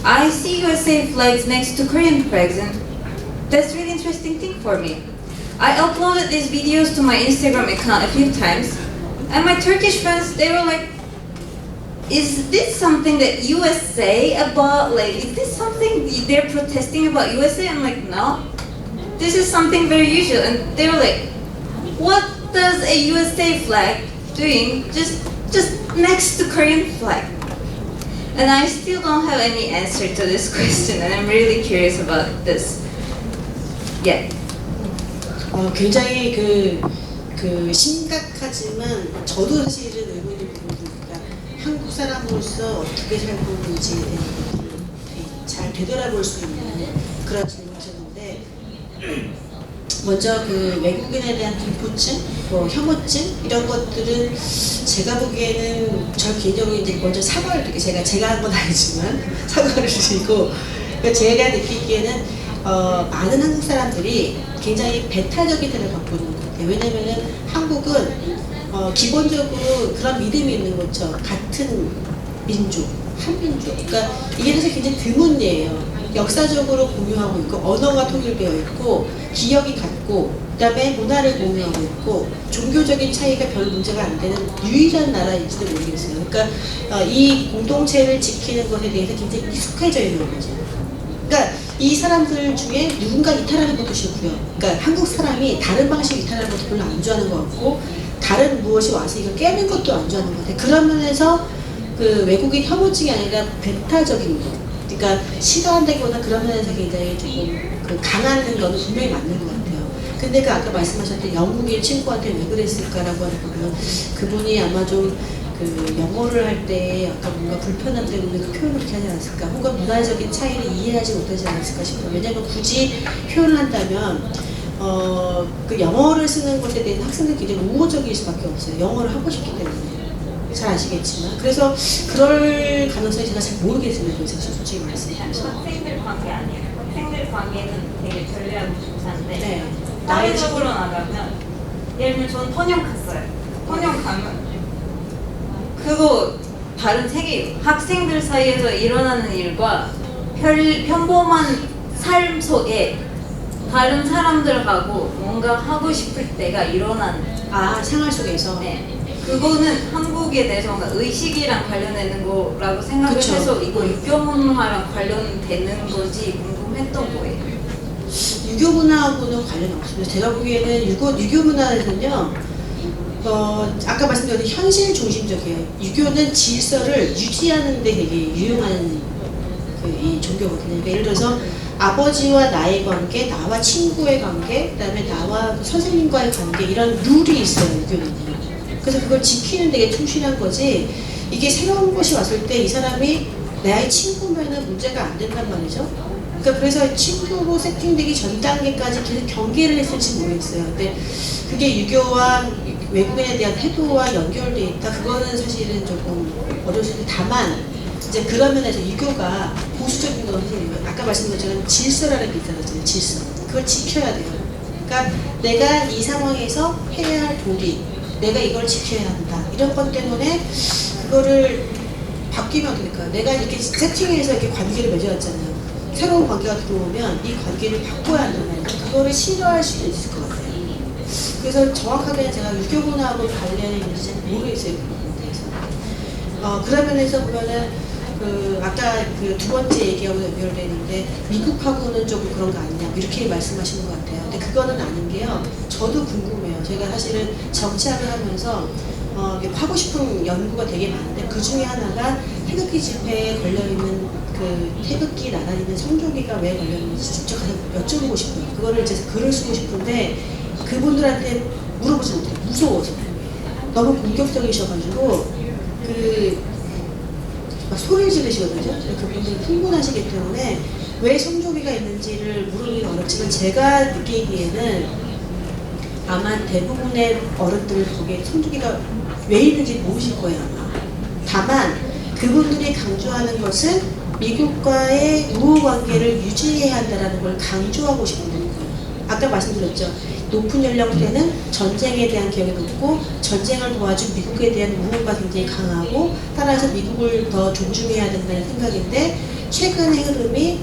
I see USA flags next to Korean flags, and that's really interesting thing for me. I uploaded these videos to my Instagram account a few times, and my Turkish friends, they were like, is this something that USA about? Like, is this something they're protesting about USA? I'm like, no. This is something very usual. And they were like, what does a USA flag doing just next to Korean flag? And I still don't have any answer to this question, and I'm really curious about this. Yeah. 굉장히 그 심각하지만 저도 사실은 의문이 부분이니까 한국 사람으로서 어떻게 살고 있는지에 대한 잘 되돌아볼 수 있는 그런 질문이셨는데 먼저 그 외국인에 대한 공포증, 뭐 혐오증 이런 것들은 제가 보기에는 저 개인적으로 이제 먼저 사과를 드리고 제가 한 건 아니지만 사과를 드리고 그러니까 제가 느끼기에는 많은 한국 사람들이 굉장히 배타적인 태도를 갖고 있는 것 같아요. 왜냐면은 한국은 기본적으로 그런 믿음이 있는 거죠. 같은 민족, 한민족. 그러니까 이게 사실 굉장히 드문 예예요. 역사적으로 공유하고 있고 언어가 통일되어 있고 기억이 같고 그다음에 문화를 공유하고 있고 종교적인 차이가 별 문제가 안 되는 유일한 나라인지도 모르겠어요. 그러니까 이 공동체를 지키는 것에 대해서 굉장히 익숙해져 있는 거죠. 그러니까 이 사람들 중에 누군가 이탈하는 것도 싫고요. 그러니까 한국 사람이 다른 방식으로 이탈하는 것도 별로 안 좋아하는 것 같고 다른 무엇이 와서 이거 깨는 것도 안 좋아하는 것 같아요. 그런 면에서 그 외국인 혐오증이 아니라 배타적인 것. 그러니까 싫어한다기보다 그런 면에서 굉장히 조금 그 강한 거는 분명히 맞는 것 같아요. 근데 그 아까 말씀하셨던 영국인 친구한테 왜 그랬을까라고 하는 거는 그분이 아마 좀 그 영어를 할 때 약간 뭔가 불편함 때문에 그 표현을 그렇게 하지 않았을까 혹은 문화적인 차이를 이해하지 못하지 않았을까 싶어요. 왜냐하면 굳이 표현을 한다면 그 영어를 쓰는 것에 대해서 학생들이 굉장히 우호적일 수밖에 없어요. 영어를 하고 싶기 때문에 잘 아시겠지만 그래서 그럴 가능성이 제가 잘 모르겠습니다. 그래서 솔직히 말씀드려서 학생들 관계 아니에요. 학생들 관계는 되게 전례하고 좋다는데 네. 사회적으로 나가면 예를 들면 저는 통영 갔어요. 통영 가면 그거 다른 세계예요. 학생들 사이에서 일어나는 일과 평범한 삶 속에 다른 사람들하고 뭔가 하고 싶을 때가 일어나는 생활 속에서 네. 그거는 한국에 대해서 뭔가 의식이랑 관련되는 거라고 생각을 그쵸. 해서 이거 유교 문화랑 관련되는 건지 궁금했던 거예요. 유교 문화하고는 관련이 없습니다. 제가 보기에는 유교 문화에서는요, 아까 말씀드린 현실 중심적이에요. 유교는 질서를 유지하는 데 되게 유용한 이 종교거든요. 그러니까 예를 들어서 아버지와 나의 관계, 나와 친구의 관계, 그다음에 나와 선생님과의 관계 이런 룰이 있어요. 유교는. 그래서 그걸 지키는 데에 충실한 거지. 이게 새로운 곳이 왔을 때 이 사람이 나의 친구면은 문제가 안 된단 말이죠. 그러니까 그래서 친구로 세팅되기 전 단계까지 계속 경계를 했을지 모르겠어요. 근데 그게 유교와 외국인에 대한 태도와 연결돼 있다. 그거는 사실은 조금 어려울 수 있는데 다만 이제 그런 면에서 유교가 보수적인 건 사실 아까 말씀드린 것처럼 질서라는 게 있잖아요. 질서. 그걸 지켜야 돼요. 그러니까 내가 이 상황에서 해야 할 도리, 내가 이걸 지켜야 한다. 이런 것 때문에 그거를 바뀌면 되니까 내가 이렇게 세팅해서 이렇게 관계를 맺어왔잖아요. 새로운 관계가 들어오면 이 관계를 바꿔야 한다는 거예요. 그거를 싫어할 수도 있을 것 같아요. 그래서 정확하게 제가 유교 문화하고 관련이 있는지 잘 모르겠어요. 그 부분에 대해서. 그런 면에서 보면은 아까 그 두 번째 얘기하고 연결되어 있는데 미국하고는 조금 그런 거 아니냐 이렇게 말씀하시는 것 같아요. 근데 그거는 아닌 게요. 저도 궁금해요. 제가 사실은 정치학을 하면서 하고 싶은 연구가 되게 많은데 그 중에 하나가 태극기 집회에 걸려있는 그 태극기 나란히 있는 성조기가 왜 걸려있는지 직접 여쭤보고 싶어요. 그거를 이제 글을 쓰고 싶은데 그분들한테 물어보지 못해요. 무서워서. 너무 공격적이셔가지고 막 소리를 지르시거든요. 그분들이 흥분하시기 때문에 왜 성조기가 있는지를 물어보기는 어렵지만 제가 느끼기에는 아마 대부분의 어른들 거기에 성조기가 왜 있는지 모르실 거예요. 아마. 다만 그분들이 강조하는 것은 미국과의 우호 관계를 유지해야 한다는 걸 강조하고 싶은 거예요. 아까 말씀드렸죠. 높은 연령대는 전쟁에 대한 기억이 높고 전쟁을 도와준 미국에 대한 우호가 굉장히 강하고 따라서 미국을 더 존중해야 된다는 생각인데 최근의 흐름이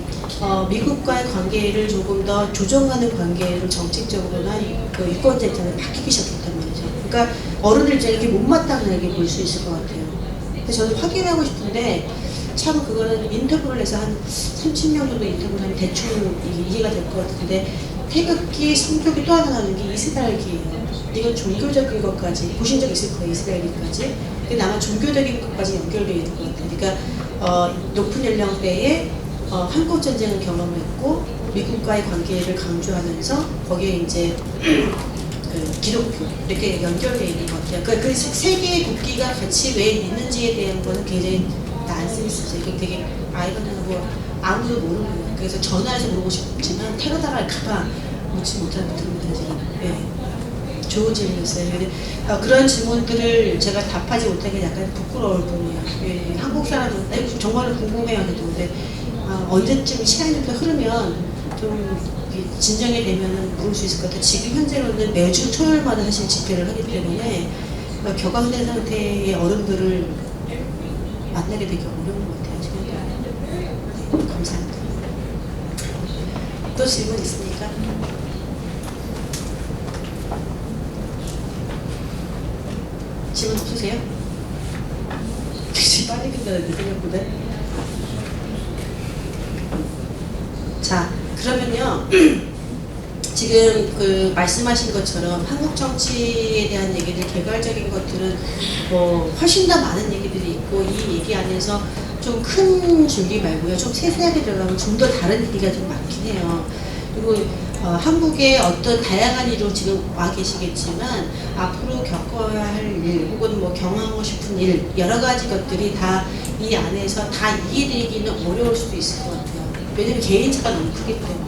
미국과의 관계를 조금 더 조정하는 관계로 정책적으로나 그 유권자 입장에 바뀌기 시작했단 말이죠. 그러니까 어른들 입장에 이렇게 못마땅하게 볼 수 있을 것 같아요. 근데 저는 확인하고 싶은데 참 그거는 인터뷰를 해서 한 30명 정도 인터뷰를 하면 대충 이해가 될 것 같은데 태극기, 성격이 또 하나 나는 게 이스라엘기예요. 이건 종교적인 것까지 보신 적 있을 거예요, 이스라엘기까지. 근데 아마 종교적인 것까지 연결되어 있는 것 같아요. 그러니까 높은 연령대에 한국 전쟁을 경험했고 미국과의 관계를 강조하면서 거기에 이제 그 기독교 이렇게 연결되어 있는 것 같아요. 그러니까 그 세 개의 국기가 같이 왜 있는지에 대한 거는 굉장히 난센스죠. 이게 되게 아이러니하고 아무도 모르는 거예요. 그래서 전화해서 물어보고 싶지만 테러당할까봐 묻지 못하는 분들입니다 지금. 예. 좋은 질문이었어요. 근데 그런 질문들을 제가 답하지 못하는 게 약간 부끄러울 뿐이에요. 예. 한국 사람은 정말로 궁금해요. 근데 언제쯤 시간이 좀 흐르면 좀 진정이 되면은 물을 수 있을 것 같아요. 지금 현재로는 매주 토요일마다 사실 집회를 하기 때문에 격앙된 상태의 어른들을 만나게 되게 어려운 것 같아요. 지금. 네, 감사합니다. 또 질문 있습니까? 질문 없으세요? 굉장히 빨리 끝나는데 생각보다. 자, 그러면요. 지금 그 말씀하신 것처럼 한국 정치에 대한 얘기들, 개괄적인 것들은 뭐 훨씬 더 많은 얘기들이 있고 이 얘기 안에서 좀 큰 줄기 말고요. 좀 세세하게 들어가면 좀 더 다른 얘기가 좀 많긴 해요. 그리고 한국의 어떤 다양한 일로 지금 와 계시겠지만 앞으로 겪어야 할 일 혹은 뭐 경험하고 싶은 일 여러 가지 것들이 다 이 안에서 다 이해되기는 어려울 수도 있을 것 같아요. 왜냐면 개인차가 너무 크기 때문에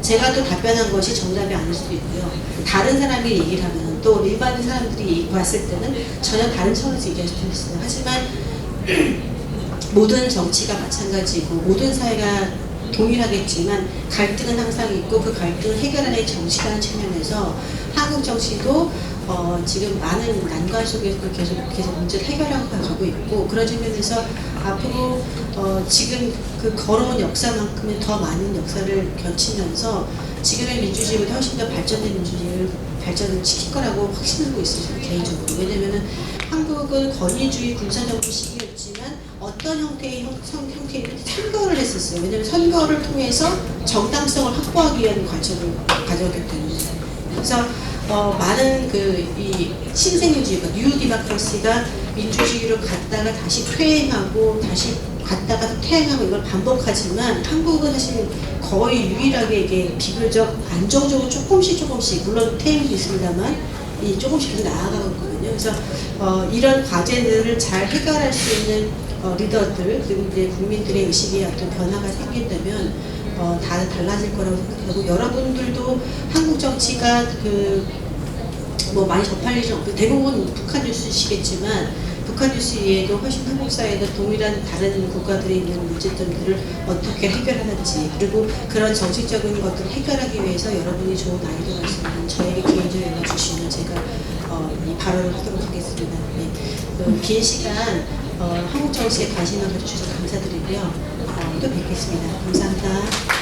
제가 또 답변한 것이 정답이 아닐 수도 있고요. 다른 사람이 얘기를 하면 또 일반 사람들이 봤을 때는 전혀 다른 차원에서 얘기할 수도 있어요. 하지만 모든 정치가 마찬가지고 모든 사회가 동일하겠지만 갈등은 항상 있고 그 갈등을 해결하는 정치라는 측면에서 한국 정치도 지금 많은 난관 속에서 계속 문제를 해결하고 가고 있고 그런 측면에서 앞으로 지금 그 걸어온 역사만큼은 더 많은 역사를 거치면서 지금의 민주주의보다 훨씬 더 발전된 민주주의를 발전을 시킬 거라고 확신하고 있어요. 개인적으로. 왜냐면은 한국은 권위주의 군사정부 시기였지만 어떤 형태의 선거를 했었어요. 왜냐면 선거를 통해서 정당성을 확보하기 위한 과정을 가져왔기 때문에. 그래서 많은 이 신생민주의가 뉴 디모크라시가 민주주의로 갔다가 다시 퇴행하고 다시 갔다가 퇴행하고 이걸 반복하지만 한국은 사실 거의 유일하게 이게 비교적 안정적으로 조금씩 물론 퇴행도 있습니다만 조금씩 계속 나아가고 있거든요. 그래서 이런 과제들을 잘 해결할 수 있는 리더들 그리고 이제 국민들의 의식에 어떤 변화가 생긴다면 다 달라질 거라고 생각하고 여러분들도 한국 정치가 뭐 많이 접할 일은 없고 대부분 북한 뉴스시겠지만 북한 뉴스 이외에도 훨씬 한국 사회에도 동일한 다른 국가들이 있는 문제점들을 어떻게 해결하는지 그리고 그런 정책적인 것들을 해결하기 위해서 여러분이 좋은 아이디어가 있으면 저에게 개인적으로 연락 주시면 제가 이 발언을 하도록 하겠습니다. 네. 긴 시간 한국 정치에 관심을 가져주셔서 감사드리고요. 또 뵙겠습니다. 감사합니다.